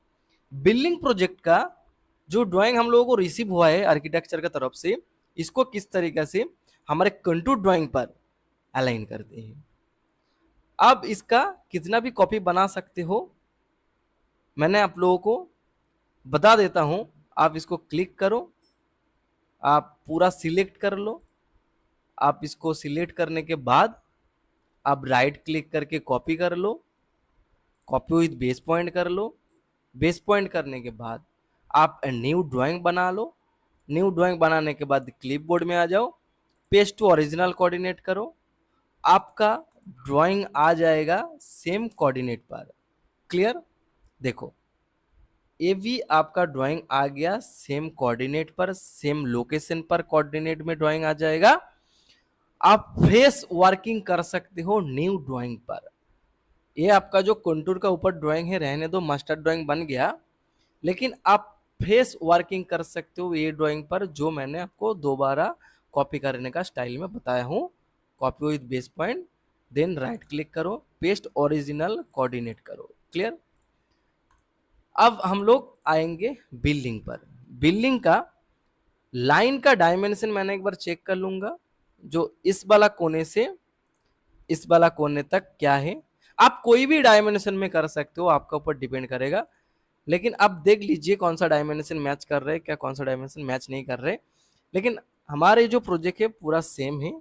बिल्डिंग प्रोजेक्ट का जो ड्राइंग हम लोगों को रिसीव हुआ है आर्किटेक्चर की तरफ से, इसको किस तरीके से हमारे कंटूर ड्राइंग पर अलाइन करते हैं। अब इसका कितना भी कॉपी बना सकते हो, मैंने आप लोगों को बता देता हूं। आप इसको क्लिक करो, आप पूरा सिलेक्ट कर लो। आप इसको सिलेक्ट करने के बाद आप राइट क्लिक करके कॉपी कर लो, कॉपी विद बेस पॉइंट कर लो। बेस पॉइंट करने के बाद आप न्यू ड्राइंग बना लो। न्यू ड्राइंग बनाने के बाद क्लिपबोर्ड में आ जाओ, पेस्ट टू ओरिजिनल कोऑर्डिनेट करो, आपका ड्राइंग आ जाएगा सेम कोऑर्डिनेट पर। क्लियर, देखो ये भी आपका ड्राइंग आ गया सेम कोऑर्डिनेट पर, सेम लोकेशन पर कोऑर्डिनेट में ड्राइंग आ जाएगा। आप फ्रेश वर्किंग कर सकते हो न्यू ड्राइंग पर। ये आपका जो कंटूर का ऊपर ड्राइंग है रहने दो, मास्टर ड्राइंग बन गया, लेकिन आप फ्रेश वर्किंग कर सकते हो ये ड्राइंग पर, जो मैंने आपको दोबारा कॉपी करने का स्टाइल में बताया हूँ। Copy with base point, then right click करो, पेस्ट ओरिजिनल कोऑर्डिनेट करो। क्लियर, अब हम लोग आएंगे बिल्डिंग पर। बिल्डिंग का लाइन का डायमेंशन मैंने एक बार चेक कर लूंगा, जो इस वाला कोने से इस वाला कोने तक क्या है। आप कोई भी डायमेंशन में कर सकते हो, आपका ऊपर डिपेंड करेगा। लेकिन आप देख लीजिए कौन सा डायमेंशन मैच कर रहे हैं, क्या कौन सा डायमेंशन मैच नहीं कर रहे। लेकिन हमारे जो प्रोजेक्ट है पूरा सेम है,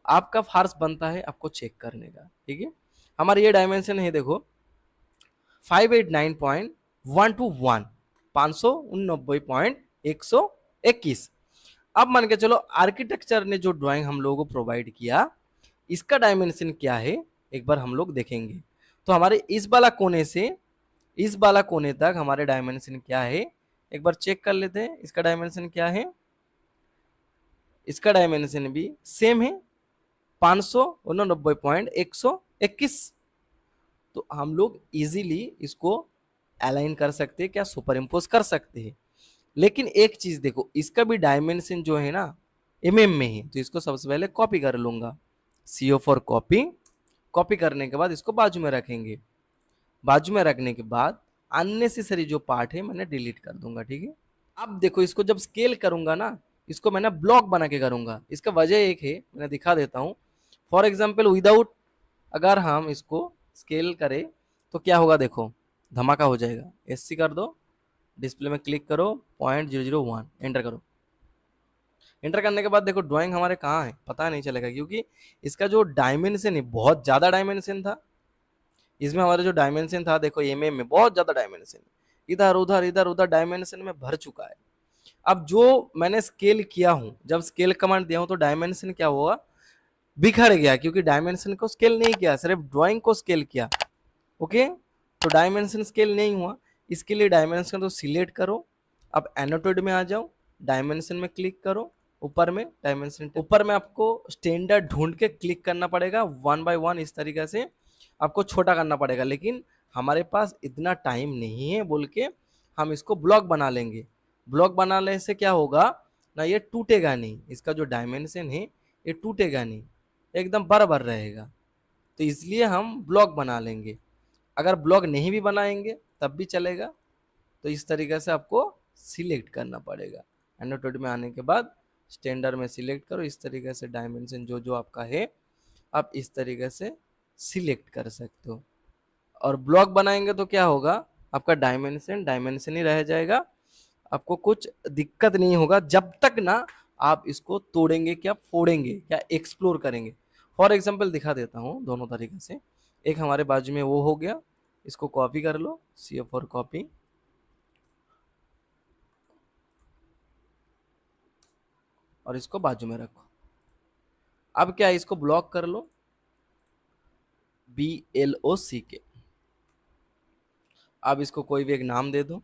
आपका फर्ज बनता है आपको चेक करने का। ठीक है, हमारा ये डायमेंशन है, देखो 589.121, 589.121। अब मान के चलो आर्किटेक्चर ने जो ड्राइंग हम लोगों को प्रोवाइड किया, इसका डायमेंशन क्या है एक बार हम लोग देखेंगे। तो हमारे इस वाला कोने से इस वाला कोने तक हमारे डायमेंशन क्या है एक बार चेक कर लेते हैं। इसका डायमेंशन क्या है, इसका डायमेंशन भी सेम है 589.121। तो हम लोग इजीली इसको अलाइन कर सकते हैं, क्या सुपर इम्पोज कर सकते हैं। लेकिन एक चीज देखो, इसका भी डायमेंशन जो है ना एमएम में है, तो इसको सबसे पहले कॉपी कर लूंगा, CO फॉर कॉपी। कॉपी करने के बाद इसको बाजू में रखेंगे, बाजू में रखने के बाद अननेसेसरी जो पार्ट है मैंने डिलीट कर दूंगा। ठीक है, अब देखो इसको जब स्केल करूंगा ना, इसको मैंने ब्लॉक बना के करूंगा। इसका वजह एक है, मैंने दिखा देता हूँ। फॉर एग्जाम्पल विदाउट अगर हम इसको स्केल करें तो क्या होगा, देखो धमाका हो जाएगा। SC कर दो, डिस्प्ले में क्लिक करो, 0.001 एंटर करो। एंटर करने के बाद देखो ड्राइंग हमारे कहाँ है पता नहीं चलेगा, क्योंकि इसका जो डायमेंशन है बहुत ज़्यादा डायमेंशन था। इसमें हमारा जो डायमेंशन था देखो एमएम में बहुत ज़्यादा डायमेंशन, इधर उधर डायमेंशन में भर चुका है। अब जो मैंने स्केल किया हूँ, जब स्केल कमांड दिया हूँ तो डायमेंशन क्या हुआ, बिखर गया, क्योंकि डायमेंशन को स्केल नहीं किया, सिर्फ ड्राइंग को स्केल किया। ओके, तो डायमेंशन स्केल नहीं हुआ। इसके लिए डायमेंशन तो सिलेक्ट करो, अब एनोटेड में आ जाओ, डायमेंशन में क्लिक करो, ऊपर में डायमेंशन, ऊपर में आपको स्टैंडर्ड ढूंढ के क्लिक करना पड़ेगा 1 by 1। इस तरीके से आपको छोटा करना पड़ेगा, लेकिन हमारे पास इतना टाइम नहीं है बोल के हम इसको ब्लॉक बना लेंगे। ब्लॉक बनाने से क्या होगा ना, ये टूटेगा नहीं, इसका जो डायमेंशन है ये टूटेगा नहीं, एकदम बराबर रहेगा। तो इसलिए हम ब्लॉक बना लेंगे। अगर ब्लॉक नहीं भी बनाएंगे तब भी चलेगा। तो इस तरीके से आपको सिलेक्ट करना पड़ेगा। एंड्रॉइड में आने के बाद स्टैंडर्ड में सिलेक्ट करो, इस तरीके से डायमेंशन जो जो आपका है आप इस तरीके से सिलेक्ट कर सकते हो। और ब्लॉक बनाएंगे तो क्या होगा, आपका डायमेंशन डायमेंशन ही रह जाएगा, आपको कुछ दिक्कत नहीं होगा जब तक ना आप इसको तोड़ेंगे, क्या फोड़ेंगे, क्या एक्सप्लोर करेंगे। फॉर एग्जांपल दिखा देता हूँ दोनों तरीके से। एक हमारे बाजू में वो हो गया, इसको कॉपी कर लो, CF4 कॉपी, और इसको बाजू में रखो। अब क्या है, इसको ब्लॉक कर लो, BLOCK। अब इसको कोई भी एक नाम दे दो,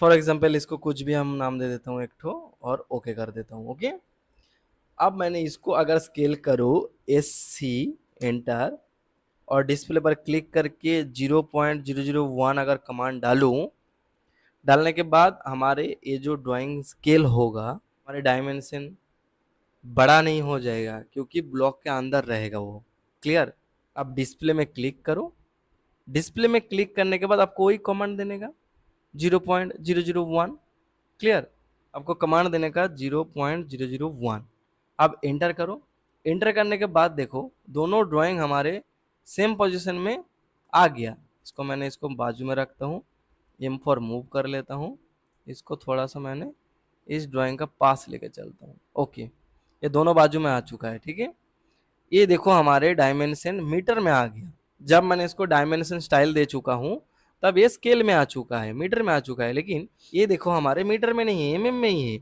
फॉर एग्जाम्पल इसको कुछ भी हम नाम दे देता हूँ एक ठो, और ओके कर देता हूँ। ओके, अब मैंने इसको अगर स्केल करो SC एंटर, और डिस्प्ले पर क्लिक करके 0.001 अगर कमांड डालूं, डालने के बाद हमारे ये जो ड्राइंग स्केल होगा, हमारे डायमेंशन बड़ा नहीं हो जाएगा क्योंकि ब्लॉक के अंदर रहेगा वो। क्लियर। अब डिस्प्ले में क्लिक करो, डिस्प्ले में क्लिक करने के बाद आपको वही कमांड देने का 0.001। क्लियर, आपको कमांड देने का 0.001। अब एंटर करो। एंटर करने के बाद देखो दोनों ड्राइंग हमारे सेम पोजीशन में आ गया। इसको बाजू में रखता हूँ, M फॉर मूव कर लेता हूँ, इसको थोड़ा सा मैंने इस ड्राइंग का पास लेके चलता हूँ। ओके, ये दोनों बाजू में आ चुका है। ठीक है, ये देखो हमारे डायमेंशन मीटर में आ गया। जब मैंने इसको डायमेंशन स्टाइल दे चुका हूँ तब ये स्केल में आ चुका है, मीटर में आ चुका है, लेकिन ये देखो हमारे मीटर में नहीं है, MM में ही है।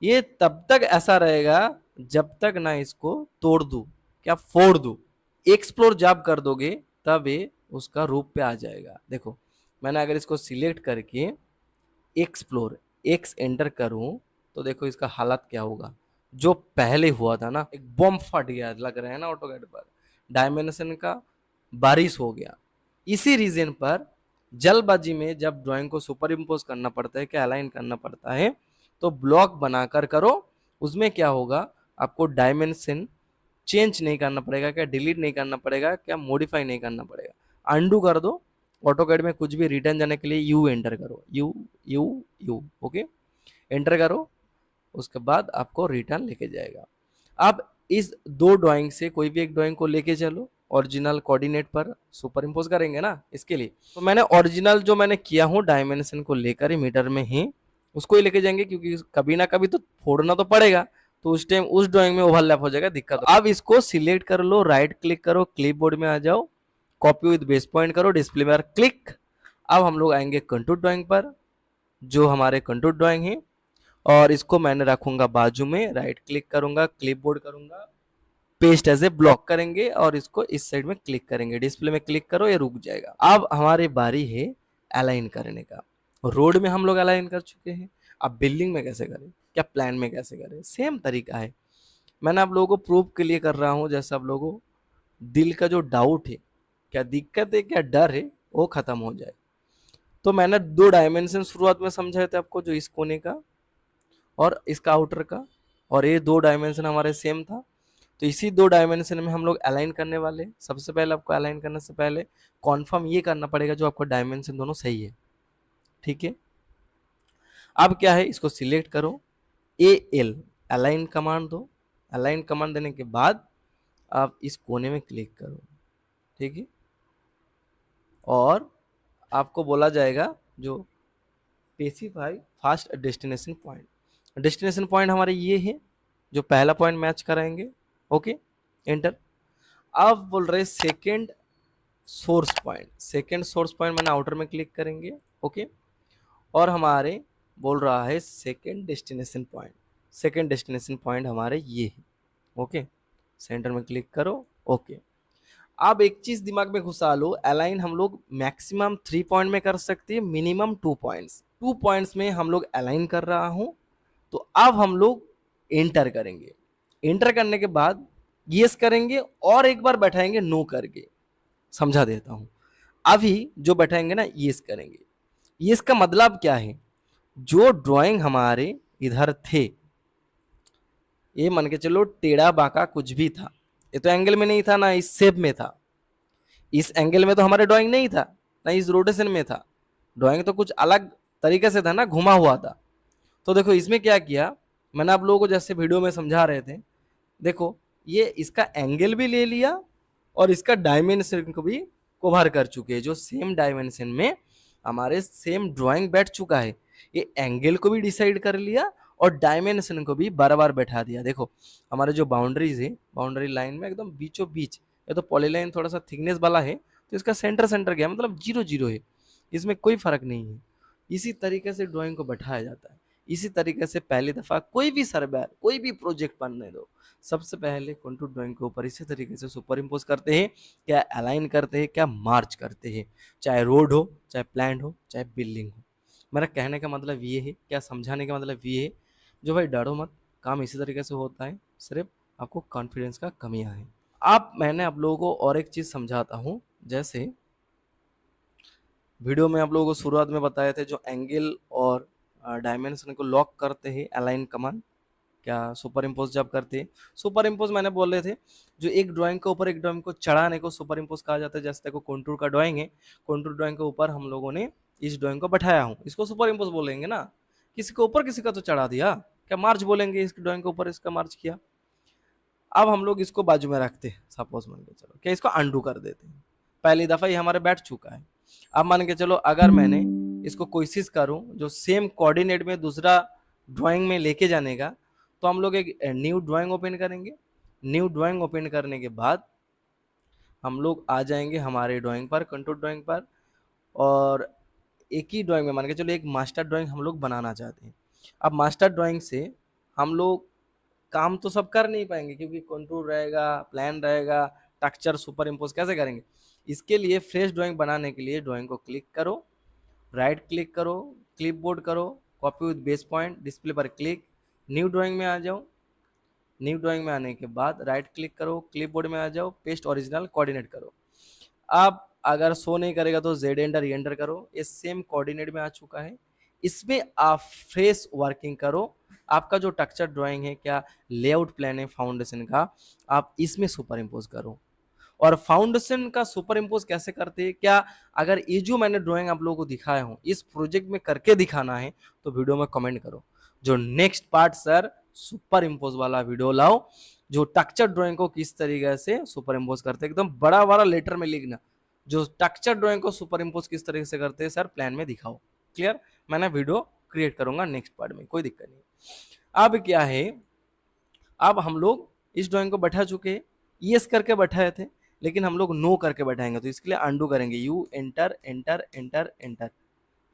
ये तब तक ऐसा रहेगा जब तक ना इसको तोड़ दूं, क्या फोड़ दूं। एक्सप्लोर जब कर दोगे तब ये उसका रूप पे आ जाएगा। देखो मैंने अगर इसको सिलेक्ट करके एक्सप्लोर X एंटर करूं तो देखो इसका हालत क्या होगा। जो पहले हुआ था ना, एक बम फट गया लग रहा है ना ऑटोकैड पर, डायमेंशन का बारिश हो गया। इसी रीजन पर जल्दबाजी में जब ड्राइंग को सुपर इम्पोज करना पड़ता है, क्या अलाइन करना पड़ता है, तो ब्लॉक बनाकर करो। उसमें क्या होगा, आपको डायमेंशन चेंज नहीं करना पड़ेगा, क्या डिलीट नहीं करना पड़ेगा, क्या मॉडिफाई नहीं करना पड़ेगा। अंडू कर दो। ऑटोकैड में कुछ भी रिटर्न जाने के लिए यू एंटर करो, you you you. Okay, enter करो, उसके बाद आपको रिटर्न लेके जाएगा। अब इस दो ड्राइंग से कोई भी एक ड्राइंग को लेके चलो, ओरिजिनल कोऑर्डिनेट पर सुपर इम्पोज करेंगे ना इसके लिए। तो मैंने ओरिजिनल जो मैंने किया हूँ डायमेंशन को लेकर ही मीटर में ही, उसको ही लेके जाएंगे क्योंकि कभी ना कभी तो फोड़ना तो पड़ेगा, तो उस टाइम उस ड्राइंग में ओवरलैप हो जाएगा, दिक्कत। अब इसको सिलेक्ट कर लो, राइट क्लिक करो, क्लिपबोर्ड में आ जाओ, कॉपी विद बेस पॉइंट करो, डिस्प्ले में क्लिक। अब हम लोग आएंगे कंटूर ड्राइंग पर, जो हमारे कंटूर ड्राइंग है, और इसको मैंने रखूंगा बाजू में, राइट क्लिक करूंगा, क्लिपबोर्ड करूंगा, पेस्ट एज ए ब्लॉक करेंगे, और इसको इस साइड में क्लिक करेंगे, डिस्प्ले में क्लिक करो, ये रुक जाएगा। अब हमारी बारी है अलाइन करने का। रोड में हम लोग अलाइन कर चुके हैं, अब बिल्डिंग में कैसे करें, क्या प्लान में कैसे करें, सेम तरीका है। मैंने आप लोगों को प्रूफ के लिए कर रहा हूँ, जैसे आप लोगों को दिल का जो डाउट है, क्या दिक्कत है, क्या डर है, वो खत्म हो जाए। तो मैंने दो डायमेंशन शुरुआत में समझाए थे आपको, जो इस कोने का और इसका आउटर का, और ये दो डायमेंशन हमारे सेम था। तो इसी दो डायमेंशन में हम लोग अलाइन करने वाले। सबसे पहले आपको अलाइन करने से पहले कॉन्फर्म ये करना पड़ेगा जो आपका डायमेंशन दोनों सही है। ठीक है, अब क्या है, इसको सिलेक्ट करो, AL अलाइन कमांड दो। अलाइन कमांड देने के बाद आप इस कोने में क्लिक करो। ठीक है, और आपको बोला जाएगा जो specify fast destination point. Destination point हमारे ये है, जो पहला पॉइंट मैच कराएंगे। Okay, enter. अब बोल रहे second source point, second source point मैंने आउटर में क्लिक करेंगे। ओके, और हमारे बोल रहा है second destination point. Second destination point हमारे ये है। ओके, सेंटर में क्लिक करो। ओके, अब एक चीज दिमाग में घुसा लो, अलाइन हम लोग मैक्सिमम 3 पॉइंट में कर सकते हैं, मिनिमम 2 पॉइंट्स। 2 पॉइंट्स में हम लोग अलाइन कर रहा हूं। तो अब हम लोग एंटर करेंगे। एंटर करने के बाद यस करेंगे और एक बार बैठाएंगे नो करके। समझा देता हूं। अभी जो बैठाएंगे ना ये करेंगे। ये इसका मतलब क्या है, जो ड्राइंग हमारे इधर थे, ये मान के चलो टेढ़ा बांका कुछ भी था, ये तो एंगल में नहीं था ना इस शेप में था, इस एंगल में तो हमारे ड्राइंग नहीं था ना इस रोटेशन में था, ड्राइंग तो कुछ अलग तरीके से था ना, घुमा हुआ था। तो देखो इसमें क्या किया मैंने, आप लोगों को जैसे वीडियो में समझा रहे थे, देखो ये इसका एंगल भी ले लिया और इसका डायमेंशन को भी कवर कर चुके हैं, जो सेम डायमेंशन में हमारे सेम ड्राइंग बैठ चुका है। ये एंगल को भी डिसाइड कर लिया और डायमेंशन को भी बार बैठा दिया। देखो हमारे जो बाउंड्रीज है, बाउंड्री लाइन में एकदम बीचों बीच, ये तो पॉलीलाइन थोड़ा सा थिकनेस वाला है तो इसका सेंटर सेंटर गया, मतलब 0 0 है, इसमें कोई फर्क नहीं है। इसी तरीके से ड्राइंग को बैठाया जाता है। इसी तरीके से पहली दफा कोई भी सर्वे, कोई भी प्रोजेक्ट बनने दो, सबसे पहले कंटूर ड्राइंग के ऊपर इसी तरीके से सुपर इम्पोज करते हैं, क्या अलाइन करते हैं, क्या मार्च करते हैं, चाहे रोड हो, चाहे प्लान हो, चाहे बिल्डिंग हो। मेरा कहने का मतलब ये है, क्या समझाने का मतलब ये है, जो भाई डरो मत, काम इसी तरीके से होता है, सिर्फ आपको कॉन्फिडेंस का कमियां है। आप मैंने आप लोगों को और एक चीज़ समझाता हूँ, जैसे वीडियो में आप लोगों को शुरुआत में बताए थे, जो एंगल और डायमेंशन को लॉक करते हैं अलाइन कमांड, क्या सुपर इम्पोज जब करते हैं। सुपर इम्पोज मैंने बोल रहे थे, जो एक ड्राइंग के ऊपर एक ड्राइंग को चढ़ाने को सुपर इम्पोज कहा जाता है। जैसे देखो कॉन्टूर का ड्राइंग है, कॉन्टूर ड्राइंग के ऊपर हम लोगों ने इस ड्राइंग को बैठाया हूँ, इसको सुपर इम्पोज बोलेंगे ना। किसी के ऊपर किसी का तो चढ़ा दिया, क्या मार्च बोलेंगे, इस ड्राइंग के ऊपर इसका मार्च किया। अब हम लोग इसको बाजू में रखते हैं, सपोज मान के चलो, क्या इसको अंडू कर देते हैं, पहली दफा ये हमारे बैठ चुका है। अब मान के चलो अगर मैंने इसको कोशिश करूं जो सेम कोऑर्डिनेट में दूसरा ड्राइंग में लेके जाने का, तो हम लोग एक न्यू ड्राइंग ओपन करेंगे। न्यू ड्राइंग ओपन करने के बाद हम लोग आ जाएंगे हमारे ड्राइंग पर, कंट्रोल ड्राइंग पर, और एक ही ड्राइंग में मान के चलो एक मास्टर ड्राइंग हम लोग बनाना चाहते हैं। अब मास्टर ड्राइंग से हम लोग काम तो सब कर नहीं पाएंगे, क्योंकि कंट्रोल रहेगा, प्लान रहेगा, टेक्सचर सुपर इम्पोज कैसे करेंगे। इसके लिए फ्रेश ड्राइंग बनाने के लिए ड्राइंग को क्लिक करो, राइट क्लिक करो, क्लिपबोर्ड करो, copy with base point, display पर क्लिक, न्यू ड्राइंग में आ जाओ। न्यू ड्राइंग में आने के बाद राइट क्लिक करो, क्लिपबोर्ड में आ जाओ, पेस्ट ओरिजिनल कोऑर्डिनेट करो। आप अगर शो नहीं करेगा तो जेड एंटर एंटर करो, ये सेम कोऑर्डिनेट में आ चुका है। इसमें आप फ्रेश वर्किंग करो, आपका जो टेक्सचर ड्राइंग है, क्या लेआउट प्लान है फाउंडेशन का, आप इसमें सुपर इम्पोज करो। और फाउंडेशन का सुपर इम्पोज कैसे करते हैं, क्या अगर ये जो मैंने ड्राइंग आप लोगों को दिखाया हूँ इस प्रोजेक्ट में करके दिखाना है तो वीडियो में कमेंट करो, जो next part sir super impose वाला वीडियो लाओ, जो टेक्सचर ड्राइंग को किस तरीके से सुपर इम्पोज करते हैं, एकदम बड़ा बड़ा लेटर में लिखना, जो टेक्सचर ड्राइंग को सुपर इम्पोज किस तरीके से करते हैं सर प्लान में दिखाओ। क्लियर, मैंने वीडियो क्रिएट करूंगा नेक्स्ट पार्ट में, कोई दिक्कत नहीं। अब क्या है, अब हम लोग इस ड्राइंग को बैठा चुके हैं, यस करके बैठाए थे, लेकिन हम लोग नो करके बैठाएंगे, तो इसके लिए अंडू करेंगे, you enter enter enter enter,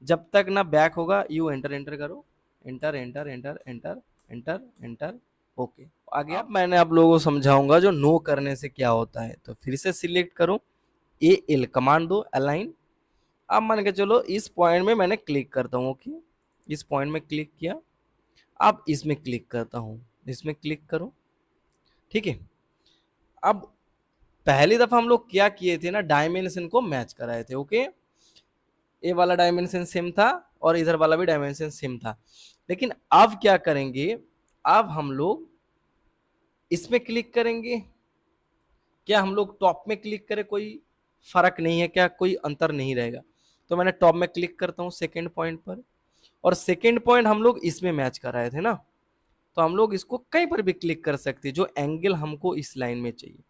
जब तक ना बैक होगा यू एंटर एंटर करो, enter enter enter enter enter enter, okay आ गया। अब मैंने आप लोगों को समझाऊंगा जो नो करने से क्या होता है, तो फिर से सिलेक्ट करो, ए एल कमांड दो, अलाइन। अब मान के चलो इस पॉइंट में मैंने क्लिक करता हूँ, ओके इस पॉइंट में क्लिक किया, अब इसमें क्लिक करता हूँ, इसमें क्लिक करो, ठीक है। अब पहली दफा हम लोग क्या किए थे ना, डायमेंशन को मैच कराए थे, ओके ये वाला डायमेंशन सेम था और इधर वाला भी डायमेंशन सेम था। लेकिन अब क्या करेंगे, अब हम लोग इसमें क्लिक करेंगे, क्या हम लोग टॉप में क्लिक करें कोई फर्क नहीं है, क्या कोई अंतर नहीं रहेगा, तो मैंने टॉप में क्लिक करता हूँ सेकेंड पॉइंट पर, और सेकेंड पॉइंट हम लोग इसमें मैच कराए थे ना, तो हम लोग इसको कहीं पर भी क्लिक कर सकते हैं जो एंगल हमको इस लाइन में चाहिए।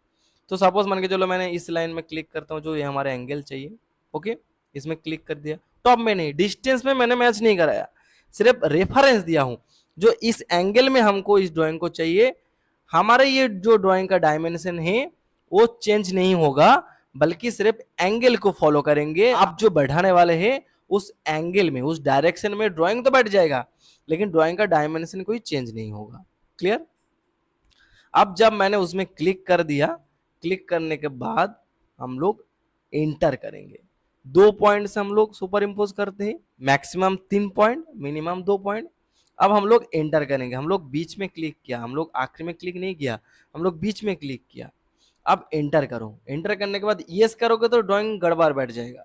तो सपोज मान के चलो मैंने इस लाइन में क्लिक करता हूँ जो ये हमारा एंगल चाहिए, ओके इसमें क्लिक कर दिया, टॉप में नहीं, डिस्टेंस में मैंने मैच नहीं कराया, सिर्फ रेफरेंस दिया हूँ जो इस एंगल में हमको इस ड्राइंग को चाहिए। हमारे ये जो ड्राइंग का डायमेंशन है वो चेंज नहीं होगा, बल्कि सिर्फ एंगल को फॉलो करेंगे। आप जो बढ़ाने वाले हैं उस एंगल में, उस डायरेक्शन में ड्राइंग तो बैठ जाएगा, लेकिन ड्राइंग का डायमेंशन कोई चेंज नहीं होगा। क्लियर। अब जब मैंने उसमें क्लिक कर दिया, क्लिक करने के बाद हम लोग एंटर करेंगे, 2 पॉइंट से हम लोग सुपर इम्पोज करते हैं, मैक्सिमम 3 पॉइंट, मिनिमम 2 पॉइंट। अब हम लोग एंटर करेंगे, हम लोग बीच में क्लिक किया, हम लोग आखिर में क्लिक नहीं किया, हम लोग बीच में क्लिक किया। अब एंटर करो, एंटर करने के बाद यस करोगे तो ड्राइंग गड़बड़ बैठ जाएगा,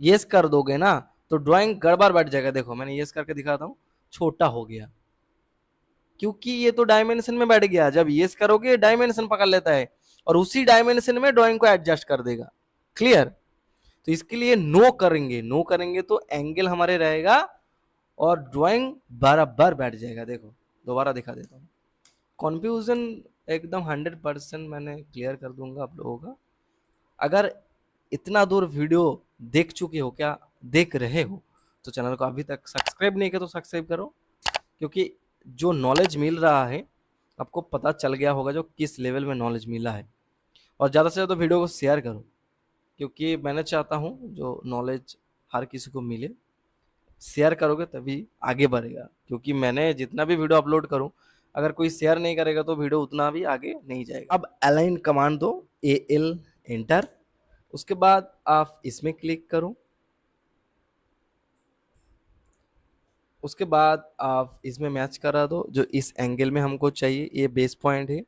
यस कर दोगे ना तो ड्राइंग गड़बड़ बैठ जाएगा। देखो मैंने यस करके दिखाता हूँ, छोटा हो गया क्योंकि ये तो डायमेंशन में बैठ गया। जब यस करोगे डायमेंशन पकड़ लेता है और उसी डायमेंशन में ड्राइंग को एडजस्ट कर देगा। क्लियर? तो इसके लिए नो करेंगे, नो करेंगे तो एंगल हमारे रहेगा और ड्राइंग बराबर बैठ जाएगा। देखो दोबारा दिखा देता हूँ, कॉन्फ्यूजन एकदम 100% मैंने क्लियर कर दूंगा आप लोगों का। अगर इतना दूर वीडियो देख चुके हो, क्या देख रहे हो, तो चैनल को अभी तक सब्सक्राइब नहीं किया तो सब्सक्राइब करो, क्योंकि जो नॉलेज मिल रहा है आपको पता चल गया होगा जो किस लेवल में नॉलेज मिला है। और ज़्यादा से ज़्यादा वीडियो को शेयर करो, क्योंकि मैंने चाहता हूँ जो नॉलेज हर किसी को मिले। शेयर करोगे तभी आगे बढ़ेगा, क्योंकि मैंने जितना भी वीडियो अपलोड करूँ अगर कोई शेयर नहीं करेगा तो वीडियो उतना भी आगे नहीं जाएगा। अब अलाइन कमांड दो, AL एंटर, उसके बाद आप इसमें क्लिक करो, उसके बाद आप इसमें मैच करा दो जो इस एंगल में हमको चाहिए, ये बेस पॉइंट है।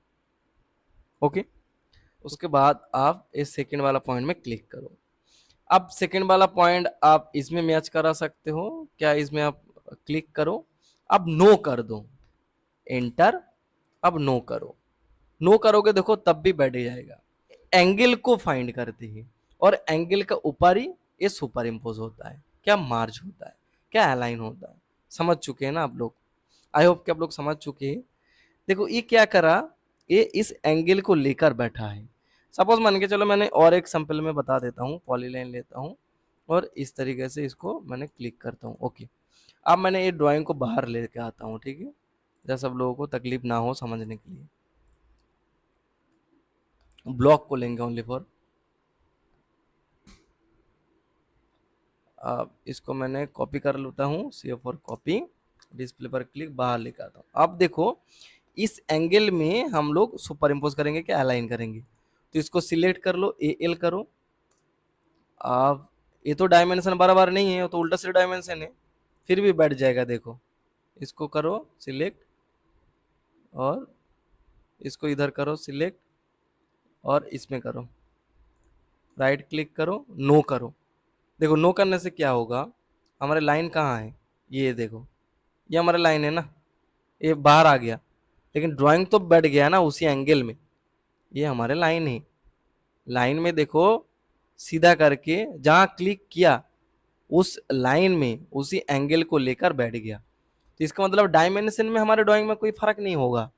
ओके, उसके बाद आप इस सेकंड वाला पॉइंट में क्लिक करो। अब सेकंड वाला पॉइंट आप इसमें मैच करा सकते हो क्या, इसमें आप क्लिक करो, अब नो कर दो, एंटर, अब नो करो। नो करोगे देखो तब भी बैठ जाएगा। एंगल को फाइंड करते हैं और एंगल का ऊपर ही ये सुपर इम्पोज होता है, क्या मार्ज होता है, क्या अलाइन होता है। समझ चुके हैं ना आप लोग? आई होप कि आप लोग समझ चुके हैं। देखो ये क्या करा, ये इस एंगल को लेकर बैठा है। सपोज मान के चलो मैंने और एक सैंपल में बता देता हूँ, पॉलीलाइन लेता हूँ और इस तरीके से इसको मैंने क्लिक करता हूँ। ओके, अब मैंने ये ड्राइंग को बाहर लेके आता हूँ, ठीक है, जैसे सब लोगों को तकलीफ ना हो समझने के लिए। ब्लॉक को लेंगे ओनली फॉर, अब इसको मैंने कॉपी कर लेता हूँ, C4 कॉपी, डिस्प्ले पर क्लिक, बाहर लेकर आता हूँ। अब देखो इस एंगल में हम लोग सुपर इम्पोज करेंगे क्या अलाइन करेंगे, तो इसको सिलेक्ट कर लो, AL करो। अब ये तो डायमेंशन बराबर नहीं है, तो उल्टा से डायमेंशन है, फिर भी बैठ जाएगा। देखो इसको करो सिलेक्ट और इसको इधर करो सिलेक्ट और इसमें करो राइट क्लिक करो, नो करो। देखो नो करने से क्या होगा, हमारे लाइन कहाँ है, ये देखो ये हमारा लाइन है ना, ये बाहर आ गया, लेकिन ड्राइंग तो बैठ गया ना उसी एंगल में। ये हमारे लाइन है, लाइन में देखो सीधा करके जहाँ क्लिक किया उस लाइन में उसी एंगल को लेकर बैठ गया। तो इसका मतलब डायमेंशन में हमारे ड्राइंग में कोई फर्क नहीं होगा,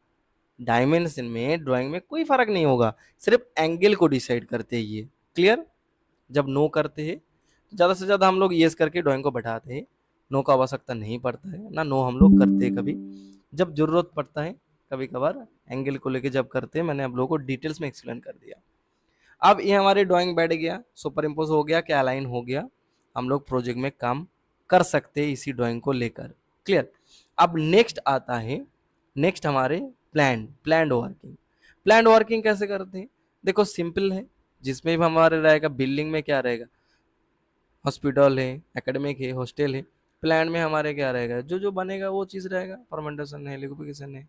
डायमेंशन में ड्राइंग में कोई फर्क नहीं होगा, सिर्फ एंगल को डिसाइड करते हैं ये। क्लियर? जब नो करते हैं तो ज़्यादा से ज़्यादा हम लोग येस करके ड्राइंग को बैठाते हैं, नो का आवश्यकता नहीं पड़ता है ना, नो हम लोग करते हैं कभी जब ज़रूरत पड़ता है, कभी कभार एंगल को लेके जब करते हैं। मैंने आप लोगों को डिटेल्स में एक्सप्लेन कर दिया। अब ये हमारी ड्राइंग बैठ गया, सुपर इम्पोज हो गया, क्या अलाइन हो गया, हम लोग प्रोजेक्ट में काम कर सकते हैं इसी ड्राइंग को लेकर। क्लियर? अब नेक्स्ट आता है, नेक्स्ट हमारे प्लान वर्किंग। प्लान वर्किंग कैसे करते हैं? देखो सिंपल है, जिसमें भी हमारे रहेगा बिल्डिंग में क्या रहेगा, हॉस्पिटल है, एकेडमिक है, हॉस्टल है। प्लान में हमारे क्या रहेगा, जो जो बनेगा वो चीज़ रहेगा, फर्मेंटेशन है, लिक्विफिकेशन है,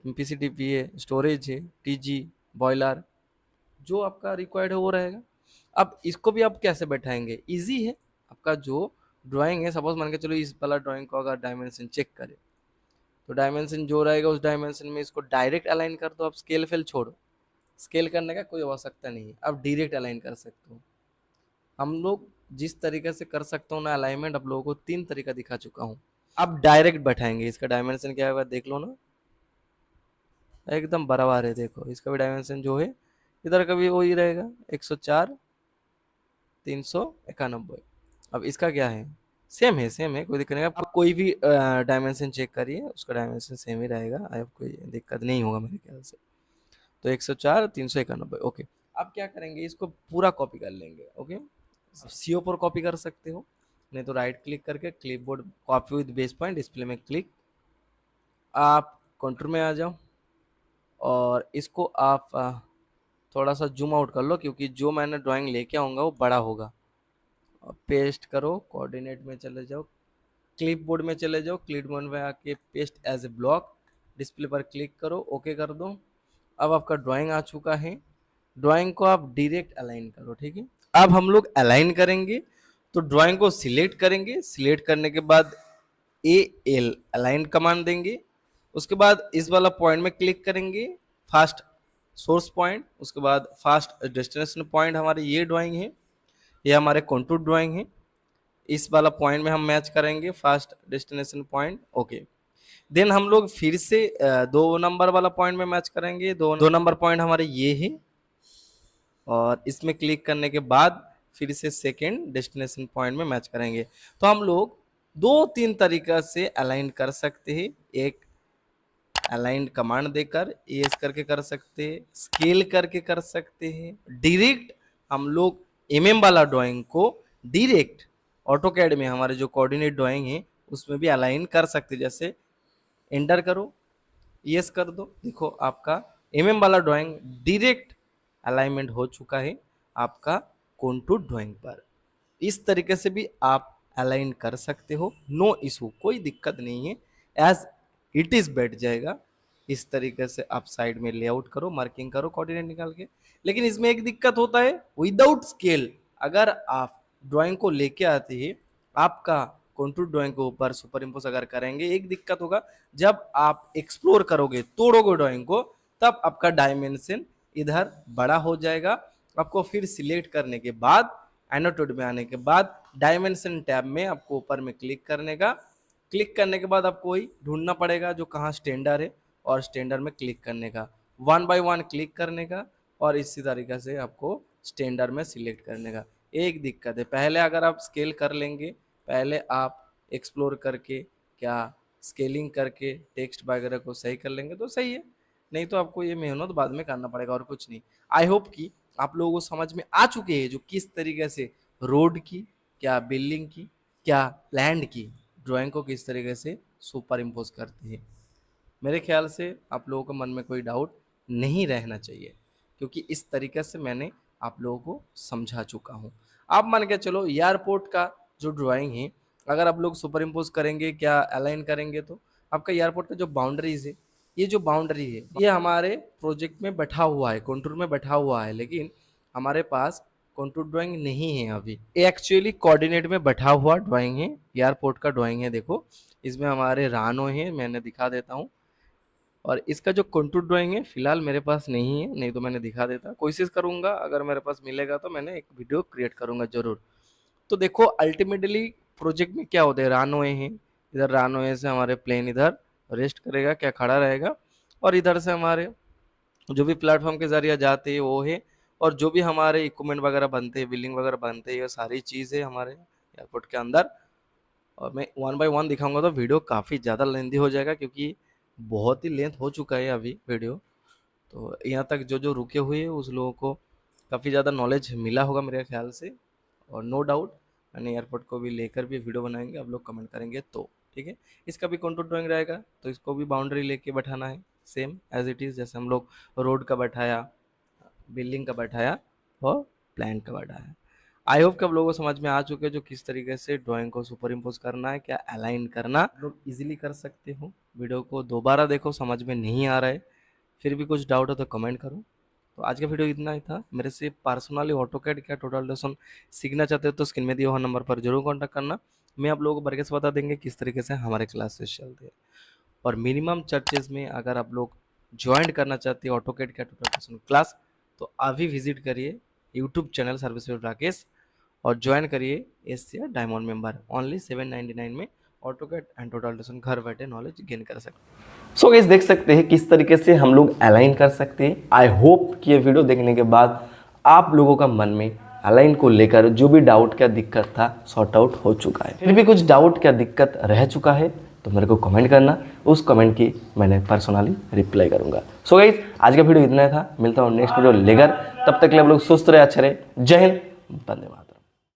PCDP है, स्टोरेज है, TG, बॉयलर, जो आपका रिक्वायर्ड है वो रहेगा। अब इसको भी आप कैसे बैठाएंगे, इजी है। आपका जो ड्राइंग है, सपोज मान के चलो इस वाला ड्राइंग को अगर डायमेंशन चेक करें तो डायमेंशन जो रहेगा उस डायमेंशन में इसको डायरेक्ट अलाइन कर दो। आप स्केल फेल छोड़ो, स्केल करने का कोई आवश्यकता नहीं है, आप डायरेक्ट अलाइन कर सकते हो। हम लोग जिस तरीके से कर सकते हो ना अलाइनमेंट, आप लोगों को 3 तरीका दिखा चुका हूँ। अब डायरेक्ट बैठाएंगे, इसका डायमेंशन क्या होगा देख लो ना, एकदम बराबर है। देखो इसका भी डायमेंशन जो है इधर का भी वही रहेगा, 104 391। अब इसका क्या है, सेम है, सेम है, कोई दिक्कत नहीं। आप कोई भी डायमेंशन चेक करिए, उसका डायमेंशन सेम ही रहेगा, आप कोई दिक्कत नहीं होगा मेरे ख्याल से। तो 104 391। ओके, अब क्या करेंगे, इसको पूरा कॉपी कर लेंगे। ओके, CO पर कॉपी कर सकते हो, नहीं तो राइट क्लिक करके clipboard copy with base point, display में क्लिक, आप कंट्रोल में आ जाओ और इसको आप थोड़ा सा जूम आउट कर लो, क्योंकि जो मैंने ड्राइंग लेके आऊँगा वो बड़ा होगा। पेस्ट करो, कोऑर्डिनेट में चले जाओ, क्लिपबोर्ड में चले जाओ, क्लिपबोर्ड में आके paste as a block, display पर क्लिक करो, ओके कर दो। अब आपका ड्राइंग आ चुका है। ड्राइंग को आप डायरेक्ट अलाइन करो, ठीक है। अब हम लोग अलाइन करेंगे, तो ड्राइंग को सिलेक्ट करेंगे, सिलेक्ट करने के बाद AL अलाइन कमांड देंगे, उसके बाद इस वाला पॉइंट में क्लिक करेंगे, फास्ट सोर्स पॉइंट, उसके बाद फास्ट डेस्टिनेशन पॉइंट। हमारे ये ड्राइंग है, ये हमारे कंटूर ड्राइंग है, इस वाला पॉइंट में हम मैच करेंगे first destination point, okay. Then हम लोग फिर से 2 नंबर वाला पॉइंट में मैच करेंगे, दो नंबर पॉइंट हमारे ये है, और इसमें क्लिक करने के बाद फिर से सेकेंड डेस्टिनेशन पॉइंट में मैच करेंगे। तो हम लोग 2-3 तरीका से अलाइन कर सकते हैं। एक अलाइन कमांड देकर एस करके कर सकते हैं, स्केल करके कर सकते हैं, डायरेक्ट हम लोग MM वाला ड्राइंग को डायरेक्ट ऑटोकैड में हमारे जो कोऑर्डिनेट ड्राइंग है उसमें भी अलाइन कर सकते हैं। जैसे एंटर करो, यस कर दो, देखो आपका MM वाला ड्राइंग डायरेक्ट अलाइनमेंट हो चुका है आपका कंटूर ड्राइंग पर। इस तरीके से भी आप अलाइन कर सकते हो, नो इशू, कोई दिक्कत नहीं है, एज इट इज बैठ जाएगा। इस तरीके से आप साइड में लेआउट करो, मार्किंग करो कोऑर्डिनेट निकाल के। लेकिन इसमें एक दिक्कत होता है, विदाउट स्केल अगर आप ड्राइंग को लेके आते हैं, आपका कंटूर ड्राइंग के ऊपर सुपर इम्पोज अगर करेंगे, एक दिक्कत होगा, जब आप एक्सप्लोर करोगे, तोड़ोगे ड्राइंग को, तब आपका डायमेंशन इधर बड़ा हो जाएगा। आपको फिर सिलेक्ट करने के बाद, एनोटेट में आने के बाद डायमेंशन टैब में आपको ऊपर में क्लिक करने का, क्लिक करने के बाद आपको वही ढूंढना पड़ेगा जो कहाँ स्टैंडर्ड है, और स्टैंडर्ड में क्लिक करने का, 1 बाय 1 क्लिक करने का, और इसी तरीके से आपको स्टैंडर्ड में सिलेक्ट करने का। एक दिक्कत है, पहले अगर आप स्केल कर लेंगे, पहले आप एक्सप्लोर करके क्या स्केलिंग करके टेक्स्ट वगैरह को सही कर लेंगे तो सही है, नहीं तो आपको ये मेहनत बाद में करना पड़ेगा और कुछ नहीं। आई होप कि आप लोगों को समझ में आ चुके हैं जो किस तरीके से रोड की, क्या बिल्डिंग की, क्या लैंड की ड्राइंग को किस तरीके से सुपर इम्पोज करते हैं। मेरे ख्याल से आप लोगों के मन में कोई डाउट नहीं रहना चाहिए, क्योंकि इस तरीके से मैंने आप लोगों को समझा चुका हूँ। आप मान के चलो एयरपोर्ट का जो ड्राइंग है, अगर आप लोग सुपर इम्पोज करेंगे, क्या अलाइन करेंगे, तो आपका एयरपोर्ट का जो बाउंड्रीज है, ये जो बाउंड्री है ये हमारे प्रोजेक्ट में बैठा हुआ है, कंटूर में बैठा हुआ है, लेकिन हमारे पास कंटूर ड्राइंग नहीं है अभी। एक्चुअली कोऑर्डिनेट में बैठा हुआ ड्राइंग है, एयरपोर्ट का ड्राइंग है। देखो इसमें हमारे रानो है, मैंने दिखा देता हूँ, और इसका जो कंटूर ड्राइंग है फिलहाल मेरे पास नहीं है, नहीं तो मैंने दिखा देता। कोशिश करूंगा, अगर मेरे पास मिलेगा तो मैंने एक वीडियो क्रिएट करूंगा जरूर। तो देखो अल्टीमेटली प्रोजेक्ट में क्या होता है, रानोए हैं, इधर रानोए से हमारे प्लेन इधर रेस्ट करेगा, क्या खड़ा रहेगा, और इधर से हमारे जो भी प्लेटफॉर्म के जरिए जाते हैं वो है, और जो भी हमारे इक्विपमेंट वगैरह बनते हैं, बिल्डिंग वगैरह बनते हैं, ये सारी चीज़ें हमारे एयरपोर्ट के अंदर। और मैं 1 बाय 1 दिखाऊंगा तो वीडियो काफ़ी ज़्यादा लेंथी हो जाएगा, क्योंकि बहुत ही लेंथ हो चुका है अभी वीडियो। तो यहाँ तक जो जो रुके हुए हैं उस लोगों को काफ़ी ज़्यादा नॉलेज मिला होगा मेरे ख्याल से, और नो डाउट मैंने एयरपोर्ट को भी लेकर भी वीडियो बनाएंगे, आप लोग कमेंट करेंगे तो ठीक है। इसका भी कंटूर ड्राइंग रहेगा, तो इसको भी बाउंड्री लेके बैठाना है, सेम एज इट इज़, जैसे हम लोग रोड का बैठाया, बिल्डिंग का बैठाया और प्लान का बैठाया। आई होप कि आप लोगों को समझ में आ चुके हैं जो किस तरीके से ड्राइंग को सुपर इम्पोज करना है, क्या अलाइन करना, लोग इजीली कर सकते हो। वीडियो को दोबारा देखो, समझ में नहीं आ रहा है, फिर भी कुछ डाउट हो तो कमेंट करो। तो आज का वीडियो इतना ही था। मेरे से पर्सनली ऑटोकैड क्या टोटल लेसन सीखना चाहते हो तो स्क्रीन में दिए हुए नंबर पर जरूर कॉन्टैक्ट करना। मैं आप लोगों को बरके से बता देंगे किस तरीके से हमारे क्लासेस चलते हैं। और मिनिमम चार्जेस में अगर आप लोग ज्वाइन करना चाहते हैं ऑटोकैड क्या टोटल लेसन क्लास, तो अभी विजिट करिए YouTube channel service with Rakesh और ज्वाइन करिए एशिया डायमंड मेंबर। ओनली 799 में ऑटोकैड एंड टोटल लेसन घर बैठे नॉलेज गेन कर सकते हैं। सो गाइस देख सकते हैं किस तरीके से हम लोग अलाइन कर सकते हैं। आई होप कि ये वीडियो देखने के बाद आप लोगों का मन में अलाइन को लेकर जो भी डाउट क्या दिक्कत था सॉर्ट आउट हो चुका है। फिर भी कुछ डाउट क्या दिक्कत रह चुका है तो मेरे को कमेंट करना, उस कमेंट की मैंने पर्सनली रिप्लाई करूंगा। सो गाइस आज का वीडियो इतना था, मिलता हूँ नेक्स्ट वीडियो लेकर, तब तक के लिए आप लोग सुस्त रहे, अच्छे रहे। जय हिंद, वंदे मातरम।